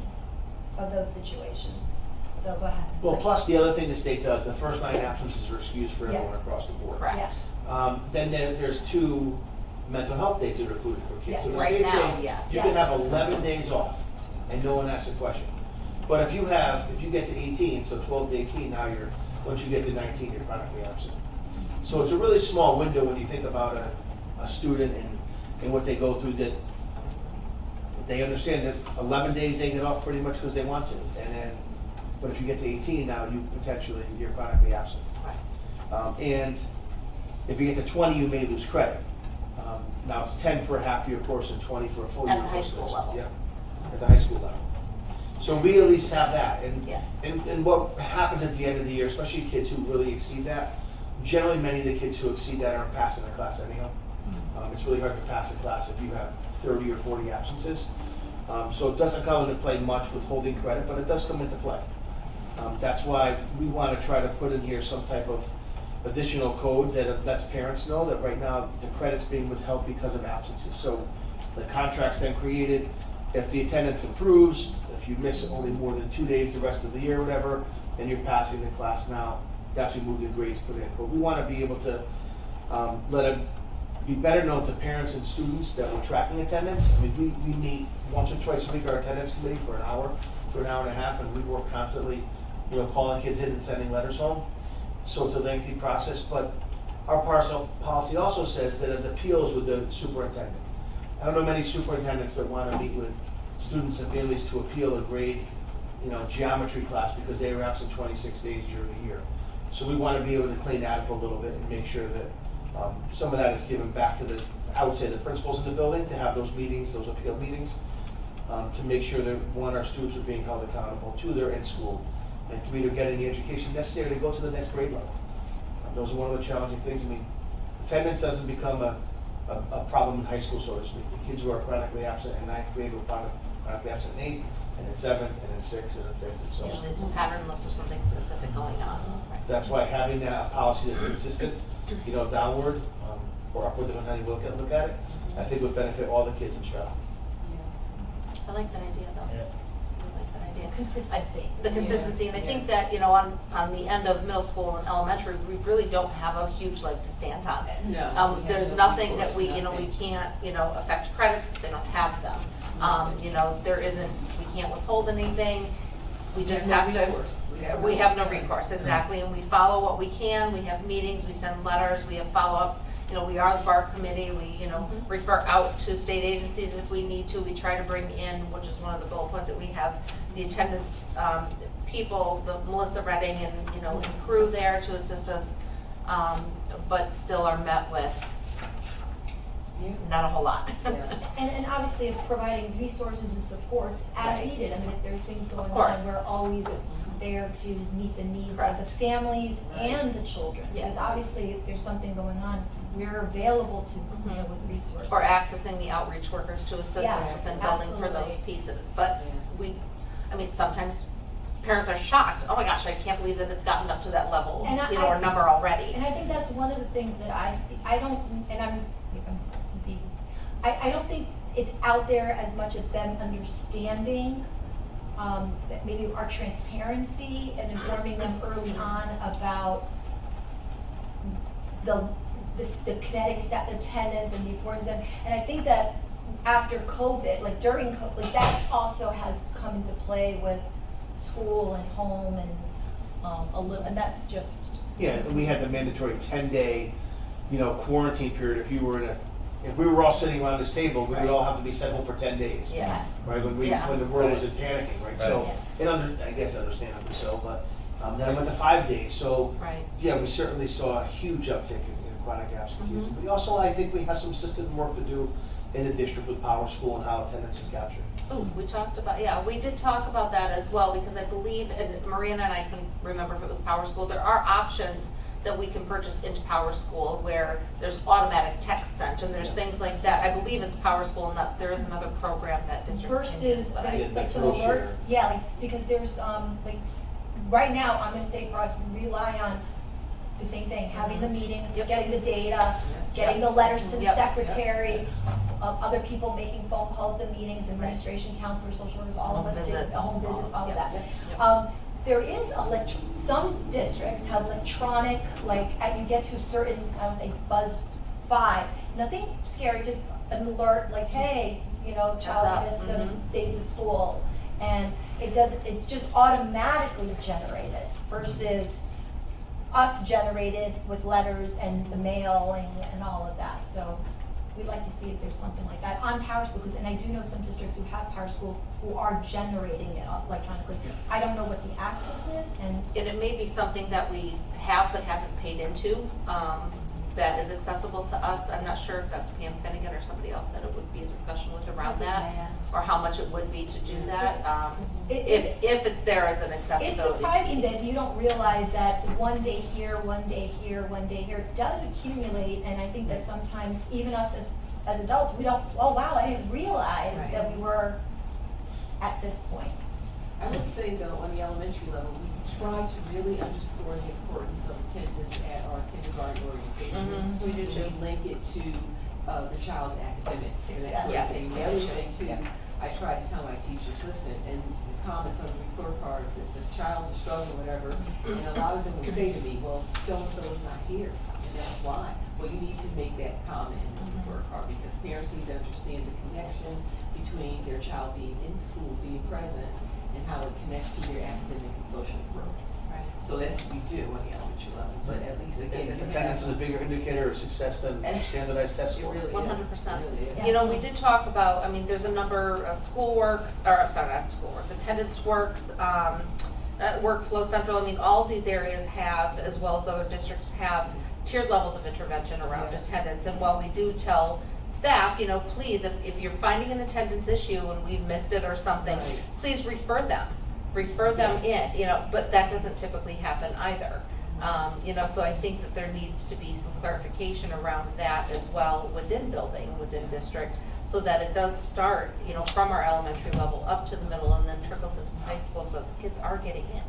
of those situations. So go ahead. Well, plus the other thing the state does, the first 9 absences are excused for everyone Yes. across the board. Correct. Yes. Then there's 2 mental health days that are included for kids. So the Yes. Right state's now, saying yes. you can Yes. have 11 days off and no one asks a question. But if you get to 18, so 12 to 18, now once you get to 19, you're chronically absent. So it's a really small window when you think about a student and what they go through, that they understand that 11 days they get off pretty much because they want to. But if you get to 18 now, you're chronically absent. And if you get to 20, you may lose credit. Now it's 10 for a half-year course and 20 for a full-year At the course. high school level. Yeah, at the high school level. So we at least have that. Yes. And what happens at the end of the year, especially kids who really exceed that, generally many of the kids who exceed that aren't passing the class anyhow. It's really hard to pass a class if you have 30 or 40 absences. So it doesn't come into play much with holding credit, but it does come into play. That's why we want to try to put in here some type of additional code that lets parents know that right now the credit's being withheld because of absences. So the contract's then created, if the attendance improves, if you miss only more than 2 days the rest of the year, whatever, and you're passing the class now, that's when move the grades put in. But we want to be able to let it be better known to parents and students that we're tracking attendance. I mean, we meet once or twice a week, our attendance committee, for an hour and a half, and we work constantly, calling kids in and sending letters home. So it's a lengthy process, but our policy also says that it appeals with the superintendent. I don't know many superintendents that want to meet with students and families to appeal a grade, geometry class because they were absent 26 days during the year. So we want to be able to clean that up a little bit and make sure that some of that is given back to the principals in the building to have those meetings, those appeal meetings, to make sure that, one, our students are being held accountable, two, they're in school, and three, they're getting the education necessary to go to the next grade level. Those are one of the challenging things. I mean, attendance doesn't become a problem in high school, so to speak. The kids who are chronically absent in ninth grade will chronically absent in eighth, and in seventh, and in sixth, and in fifth, and so on. Usually it's a pattern unless there's something specific going on. That's why having that policy that's consistent, downward or upward, depending on how you look at it, I think would benefit all the kids in Stratford. I like that idea though. Yeah. I like that idea. Consistency. The consistency, and I think that, on the end of middle school and elementary, we really don't have a huge leg to stand on. No, we have There's no nothing that recourse, we nothing. can't, affect credits, they don't have them. There isn't, we can't withhold anything, we just no have to. recourse. We have no recourse, exactly, and we follow what we can, we have meetings, we send letters, we have follow-up. We are the bar committee, we, refer out to state agencies if we need to. We try to bring in, which is one of the bullet points that we have, the attendance people, the Melissa Redding and crew there to assist us, but still are met with not a whole lot. And obviously providing resources and supports as Right. needed. I mean, if there's things going course. on, we're always there to meet the needs of Correct. the families Right. and the children. Yes. Because obviously, if there's something going on, we're available to, Mhm. with resources. Or accessing the outreach workers to assist us Yes, within building for those absolutely. pieces. But sometimes parents are shocked, oh my gosh, I can't believe that it's gotten up to that level, And or number already. And I think that's one of the things that I don't, and I don't think it's out there as much of them understanding that maybe our transparency and informing them early on about the kinetic attendance and the importance of, and I think that after COVID, like during COVID, that also has come into play with school and home and and that's just. Yeah, and we had the mandatory 10-day, quarantine period. If we were all sitting around this table, we would Right. all have to be sent home for 10 days. Yeah. Right, when Yeah. when the world was in panicking, right? So, I guess understandably so, but then it went to 5 days. So, Right. yeah, we certainly saw a huge uptick in chronic absenteeism. Mhm. We also, I think we have some system work to do in the district with Power School and how attendance is captured. Oh, we did talk about that as well, because I believe, and Marina and I can remember if it was Power School, there are options that we can purchase into Power School where there's automatic text sent, and there's things like that. I believe it's Power School, and that there is another program that districts can use, Versus, but there's Yeah, like some the alerts, share. yeah, because there's, right now, I'm gonna say for us, we rely on the same thing, having the meetings, Yep. getting the data, getting the letters to the Yep. secretary, other people making phone calls to meetings, administration, counselors, social workers, all of us do, Visits. home visits, all of Yep. that. Yep. There is some districts have electronic, you get to a certain, I would say, buzz 5, nothing scary, just an alert, like, hey, child up. missed some Mhm. days of school. And it's just automatically generated versus us generated with letters and the mailing and all of that. So we'd like to see if there's something like that on Power School, and I do know some districts who have Power School who are generating it electronically. I don't know what the access is, and And it may be something that we have but haven't paid into, that is accessible to us. I'm not sure if that's Pam Finnegan or somebody else that it would be a discussion with around that, or how much it would be to do that, if it's there as an accessibility. it's surprising piece. that you don't realize that one day here, one day here, one day here does accumulate, and I think that sometimes even us as adults, we don't, oh wow, I didn't realize Right. that we were at this point? I would say though, on the elementary level, we try to really underscore the importance of attendance at our kindergarten orientations. Mhm, we do too. We link it to the child's academics and that sort of Yes. thing. The other thing too, Yeah. I try to tell my teachers, listen, and the comments on the report cards, if the child's struggling, whatever, and a lot of them would say to me, well, so-and-so is not here, and that's why. Well, you need to make that comment in the report card, because parents need to understand the connection between their child being in school, being present, and how it connects to their academic and social growth. Right. So that's what we do on the elementary level, but at least again, you Attendance is a have. bigger indicator of success than standardized test It score. really is. 100%. It really is. You know, we did talk about, I mean, there's a number of schoolworks, or I'm sorry, not schoolworks, attendance works, Workflow Central, I mean, all of these areas have, as well as other districts have, tiered levels of intervention around Yeah. attendance. And while we do tell staff, you know, please, if you're finding an attendance issue and we've missed it or something, Right. please refer them in, you know, but that doesn't typically happen either. You know, so I think that there needs to be some clarification around that as well within building, within district, so that it does start, you know, from our elementary level up to the middle and then trickles into high school so that the kids are getting in.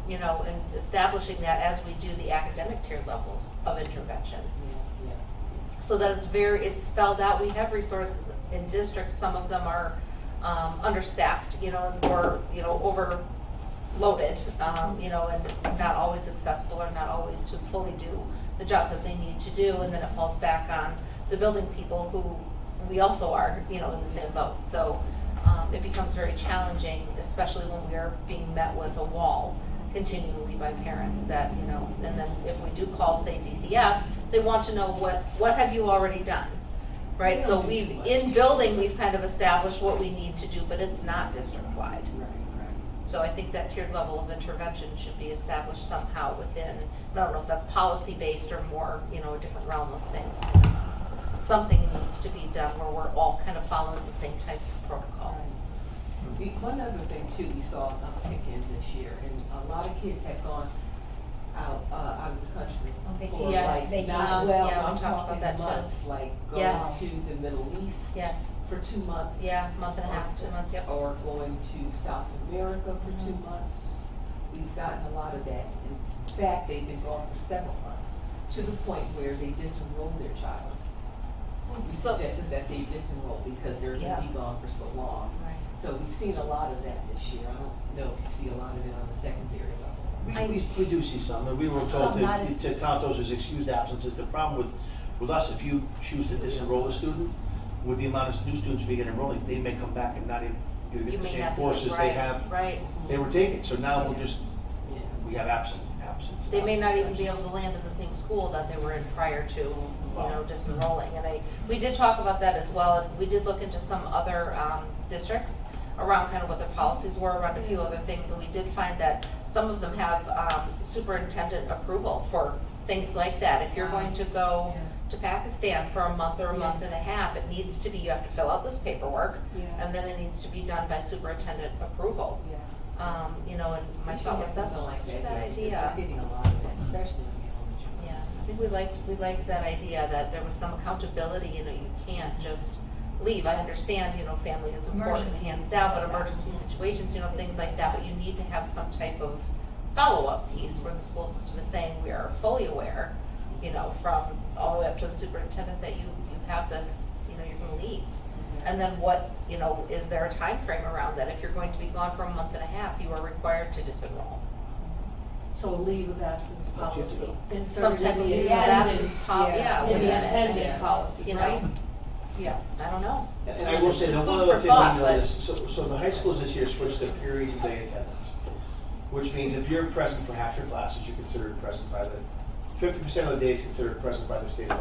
You know, and establishing that as we do the academic tiered levels of intervention. Yeah, yeah. So that it's spelled out. We have resources in districts, some of them are understaffed, you know, or, you know, overloaded, you know, and not always accessible or not always to fully do the jobs that they need to do, and then it falls back on the building people who we also are, you know, in the same boat. So it becomes very challenging, especially when we are being met with a wall continually by parents that, you know, and then if we do call, say, DCF, they want to know what have you already done, right? We So don't do too much. in building, we've kind of established what we need to do, but it's not district-wide. Right, right. So I think that tiered level of intervention should be established somehow within, I don't know if that's policy-based or more, you know, a different realm of things. Something needs to be done where we're all kind of following the same type of protocol. One other thing too, we saw an uptick in this year, and a lot of kids have gone out of the country. On for, vacation. Yes, like, vacation. not- Well, Yeah, we I'm talked about talking that too. months, like Yes. going to the Middle East. Yes. For 2 months. Yeah, month and a half, 2 months, yep. Or going to South America for 2 months. We've gotten a lot of that. In fact, they've been gone for several months, to the point where they disenroll their child. We So- suggested that they disenroll because they're Yeah. gonna be gone for so long. Right. So we've seen a lot of that this year. I don't know if you see a lot of it on the secondary level. We do see some, and we were told Some not as- to count those as excused absences. The problem with us, if you choose to disenroll a student, with the amount of new students we get enrolling, they may come back and not even You get the may same not be- courses they right, have, Right. they were taking. So now we're just, Yeah. we have absence. They may not even be able to land in the same school that they were in prior to, you know, disenrolling. And we did talk about that as well, and we did look into some other districts around kind of what their policies were around a few other things, and we did find that some of them have superintendent approval for things like that. If you're going to go to Pakistan for a month or a month and a half, it needs to be, you have to fill out this paperwork, Yeah. and then it needs to be done by superintendent approval. Yeah. You know, and my We should thought have was, that's something like such a that bad here, because idea. We're getting a lot of that, especially in the elementary. Yeah, I think we liked that idea, that there was some accountability, you know, you can't just leave. I understand, you know, family is important, Emergencies, hands down, but things like that. emergency situations, you know, things like that, but you need to have some type of follow-up piece where the school system is saying, we are fully aware, you know, from all the way up to the superintendent that you have this, you know, you're gonna leave. And then what, you know, is there a time frame around that? If you're going to be gone for a month and a half, you are required to disenroll. So a leave of absence policy. Some type of leave of absence, yeah, In within the it. attendance policy, You know? right? Yeah. I don't know. And I will say, Just that one food other for thing we thought, but- noticed, so the high schools this year switched to period and day attendance, which means if you're present for half your classes, you're considered present by the, 50% of the days considered present by the state of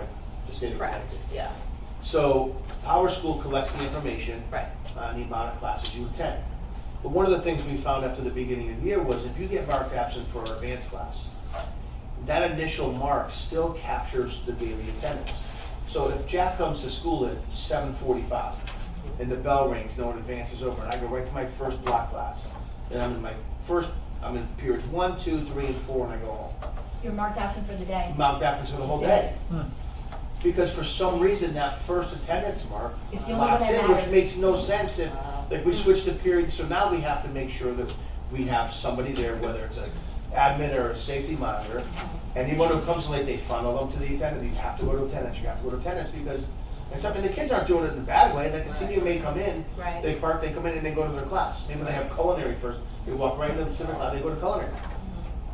Correct, Connecticut. yeah, So our school collects the information right. on the amount of classes you attend. But one of the things we found after the beginning of the year was if you get marked absent for our advanced class, that initial mark still captures the daily attendance. So if Jack comes to school at 7:45 and the bell rings, knowing advance is over, and I go right to my first block class, and I'm in periods 1, 2, 3, and 4, and I go home. You're marked absent for the day. Mount Daphne's for the whole day. Because for some reason, that first attendance mark It's the only one locks that in, which matters. makes no sense if Like, we switched the period, so now we have to make sure that we have somebody there, whether it's an admin or a safety monitor. Anyone who comes late, they funnel them to the attendant. You have to go to attendance, you have to go to attendance, because, and something, the kids aren't doing it in a bad way. Like, a senior may come in, Right. they park, they come in and they go to their class. Maybe they have culinary first, they walk right into the civic lab, they go to culinary.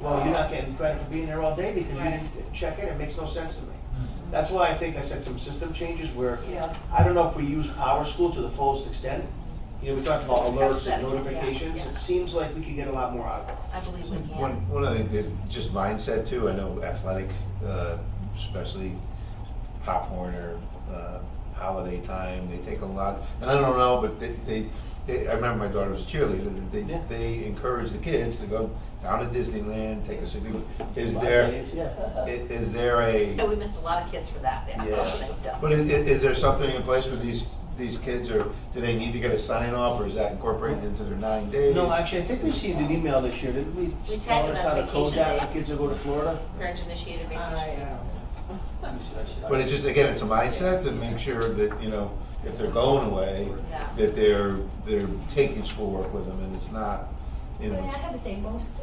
Well, you're not getting credit for being there all day because you Right. didn't check in. It makes no sense to me. That's why I think I said some system changes where, Yeah. I don't know if we use Power School to the fullest extent. You know, we talked about alerts and That's better, notifications. yeah. It seems like we could get a lot more out of it. I believe we One, can. one of the things is just mindset too. I know athletic, especially popcorn or holiday time, they take a lot. And I don't know, but I remember my daughter was a cheerleader. Yeah. They encourage the kids to go down to Disneyland, take a significant. Is Five there days, yeah. is there a And we missed a lot of kids for that, yeah. yeah? But is there something in place with these kids, or do they need to get a sign off, or is that incorporated into their 9 days? No, actually, I think we received an email this year. Didn't we? tagged Tell them us as how to code vacation that for days. kids who go to Florida? Parent initiated vacation. Let me see, I should- But it's just, again, it's a mindset to make sure that, if they're going away, Yeah. that they're taking schoolwork with them, and it's not, I mean, I have to say, most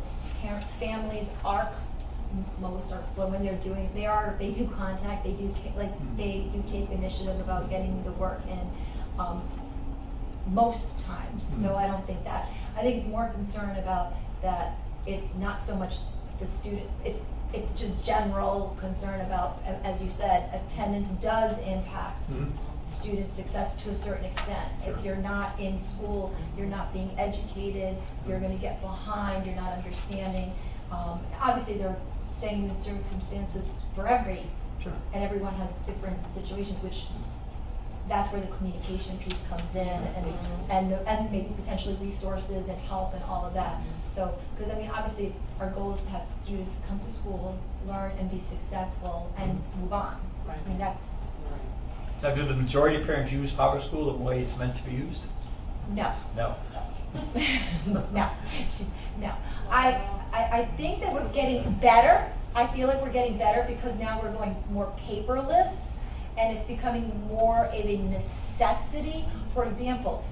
families are, well, when they're doing, they do contact, they do, they do take initiative about getting the work in, most times, so I don't think that, I think more concerned about that it's not so much the student, it's just general concern about, as you said, attendance does impact Mhm. student success to a certain extent. If you're not in school, you're not being educated, you're gonna get behind, you're not understanding. Obviously, there are same circumstances for Sure. and everyone has different situations, which, that's where the communication piece comes in, and maybe potentially resources and help and all of that. So, because I mean, obviously, our goal is to have students come to school, learn and be successful and move on. Right. I mean, that's, Now, do the majority of parents use Power School the way it's meant to be used? no. No. No, no. I think that we're getting better. I feel like we're getting better because now we're going more paperless and it's becoming more of a necessity. For example,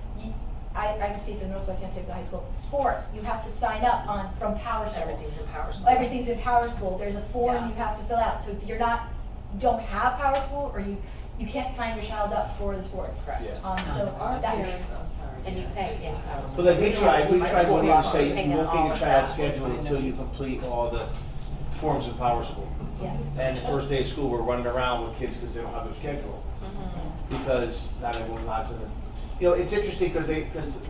I can speak for the middle school, I can't speak for the high school. Sports, you have to sign up from Power School. Everything's in Power School. Everything's in Power School. There's a form Yeah. you have to fill out. So if you don't have Power School, or you can't sign your child up for the sports. Correct. Yeah. So Our that, parents, I'm sorry. And you pay, yeah. But like we tried My one school year to say, paying you won't all get of your child's that. schedule until you complete all the forms in Power School. yes. And the first day of school, we're running around with kids because they don't have their schedule. Because not everyone logs in. It's interesting because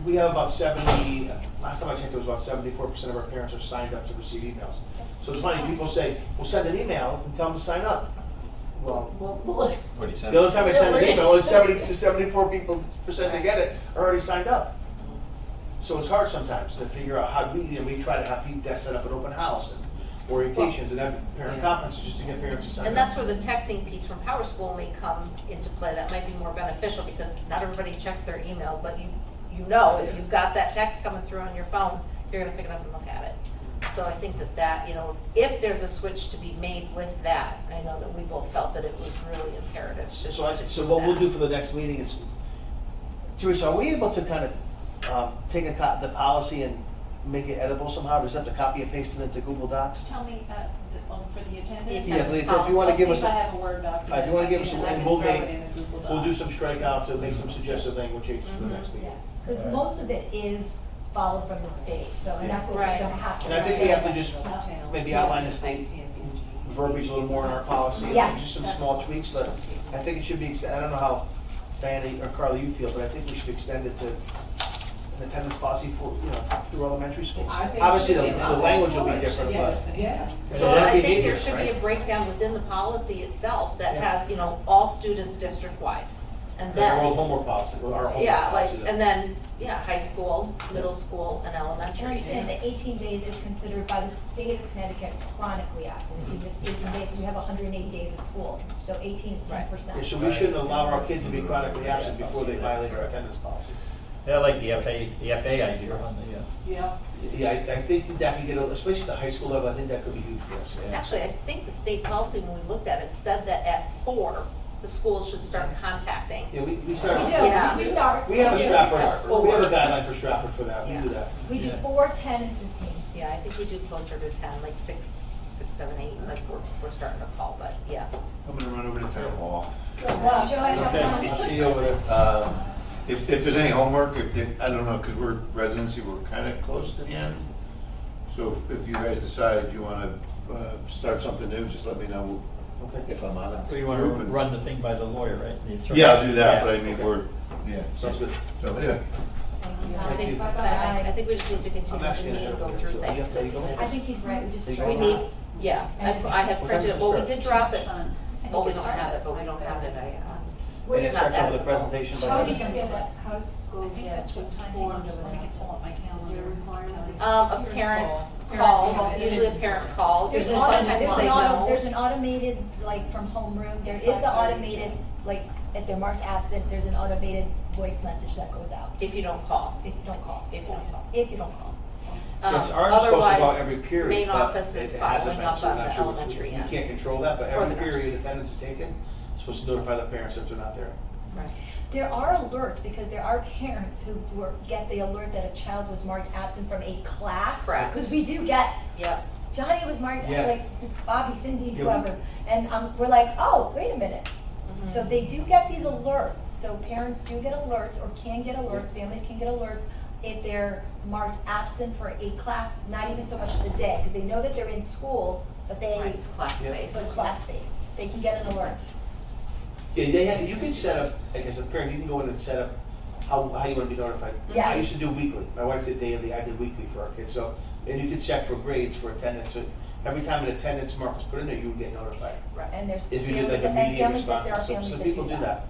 we have about 70, last time I checked, it was about 74% of our parents are signed up to receive emails. So it's funny, people say, well, send an email and tell them to sign up. Well, What do you say? the only time I send an email is 74% that get it are already signed up. So it's hard sometimes to figure out how we try to have people set up an open house and orientations and have parent conferences just to get parents to sign up. And that's where the texting piece from Power School may come into play. That might be more beneficial because not everybody checks their email, but you know if you've got that text coming through on your phone, you're gonna pick it up and look at it. So I think that, if there's a switch to be made with that, I know that we both felt that it was really imperative to So what we'll do for the next meeting is, Teresa, are we able to kind of take the policy and make it editable somehow? Does it have to copy and paste it into Google Docs? Tell me, for the attendance. The Yeah, attendance if you want to I'll give see us, if I have a Word document. if you want to give us, and I and can we'll throw make, it in a Google Doc. we'll do some strikeouts and make some suggestive language changes for the next meeting. Because most of it is followed from the state, so, and that's what we Right. don't have to. And I think we have to just Yeah. maybe outline the state verbiage a little more in our policy. Yes. And just some small tweaks, but I think it should be, I don't know how Diana or Carla you feel, but I think we should extend it to an attendance policy for, through elementary school. I think Obviously, it should be. the language will be different, but. Yes, yes. So Yeah, I think behavior, there should be a right? breakdown within the policy itself that Yeah. has, all students district-wide. And And our old then, homework policy, or our homework yeah, like, policy. and then, high school, middle school, and And elementary. I'm saying that 18 days is considered by the state of Connecticut chronically absent. If you miss 18 days, you have 180 days of school, so 18 is 10%. Yeah, so we shouldn't allow our kids to be chronically absent before they violate our attendance policy. Yeah, I like the FA idea on the, Yeah. Yeah, I think that could get, especially at the high school level, I think that could be huge for us. Actually, I think the state policy, when we looked at it, said that at 4, the schools should start contacting. Yeah, we We start. do, Yeah. we start. We have a we Stratford, start we have a four. guideline for Stratford for that, we Yeah. do that. We do Yeah. 4, 10, and 15. Yeah, I think we do closer to 10, like 6, 7, 8, like we're starting to call, but yeah. I'm gonna run over to town hall. Well, Joanne, have Okay. fun. See you over there. If there's any homework, I don't know, because we're residency, we're kind of close to the end. So if you guys decide you want to start something new, just let me know Okay. if I'm on it. So you want to run the thing by the lawyer, right? The attorney? Yeah, I'll do that, Yeah. but I mean, yeah. Sounds good. So, yeah. I think, Bye-bye. I think we just need to continue I'm actually to meet and go gonna through go. So you things. have to go? I think he's right, we just. We strike We it need, out. yeah, I have What printed time's it, well, we it did start? drop it, Fun. we don't have it, but we don't have it, And it it's starts not over the that- presentation. by How the- do you get that? How does the school I think get that's what time, hang on, just let me pull up my calendar. Is there a requirement? A parent calls, usually a parent calls, There's an sometimes there's they an don't. there's an automated, like, from homeroom, there is the automated, like, if they're marked absent, there's an automated voice message that goes out, If you don't call, if you don't call. if you don't call. If you don't call. Yes, ours is supposed to go out Otherwise, every period. main but office is it hasn't following been, up so we're on not the sure. elementary end. We can't control that, but Or every the nurse. period attendance is taken, supposed to notify the parents if they're not there. Right. There are alerts, because there are parents who get the alert that a child was marked absent from a class. Correct. Because we do get, Yep, Johnny was marked, Yeah. like, Bobby, Cindy, Yeah, whoever, and we're like, oh, wait a minute. Mm-hmm. So they do get these alerts, so parents do get alerts, or can get alerts, families can get alerts if they're marked absent for a class, not even so much the day, because they know that they're in school, but right, they, it's class-based. but class-based, they can get an alert. Yeah, they have, you can set up, like as a parent, you can go in and set up how you want to be notified. I Yes. used to do weekly. My wife did daily, I did weekly for our kids. So, and you could check for grades, for attendance. So every time an attendance mark was put in there, you would get notified. Right. And there's If you did families like that, and immediate families that, there are responses, so families some that people do that.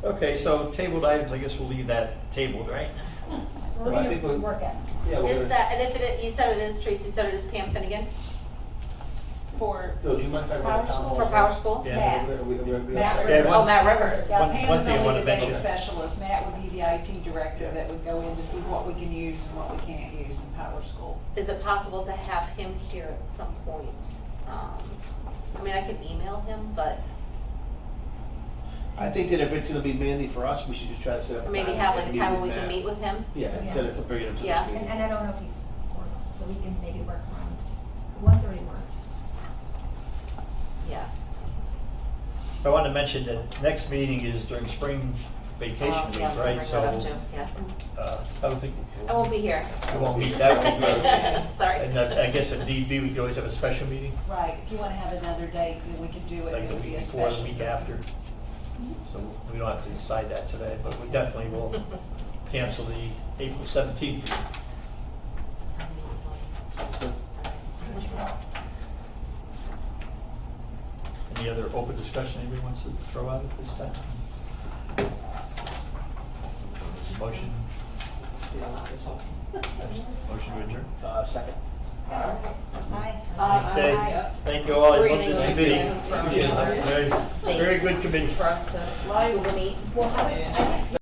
Okay, so tabled items, I guess we'll leave that tabled, right? We're Well, I think gonna we- work at. Yeah, we're Is gonna- that, and if it, you said it is, Tracy, you said it is Pam Finnegan For Bill, do you mind if I write it down? for Power School? Yeah. Matt. Matt. Yeah, Oh, Matt Rivers. Yeah, One Pam's thing I only wanna the data mention. specialist, Matt would be the IT director that would go in to see what we can use and what we can't use in Power School. Is it possible to have him here at some point? I mean, I can email him, but I think that if it's gonna be mainly for us, we should just try to set up. or maybe time have and like a time when we with can Matt. meet with him. Yeah, instead of bringing him to Yeah. this meeting. And I don't know if he's, so we can maybe work around 1:30 work. Yeah. I wanted to mention that next meeting is during spring vacation Yeah, week, I'll bring right? that So, up too, yeah. I don't think. I won't be here. We won't meet, that would be good. Sorry. And I guess if need be, we could always have a special meeting, Right, if you wanna have another date, then we can do it, like it the would be week a before, special. the week after. So we don't have to decide that today, but we definitely will cancel the April 17th. Any other open discussion anybody wants to throw out at this time? Motion? Motion to adjourn? Second. Aye. Okay, thank you all, We're I love gonna this go committee. through Appreciate it. Very, very good committee. For us to Google Meet. Well, I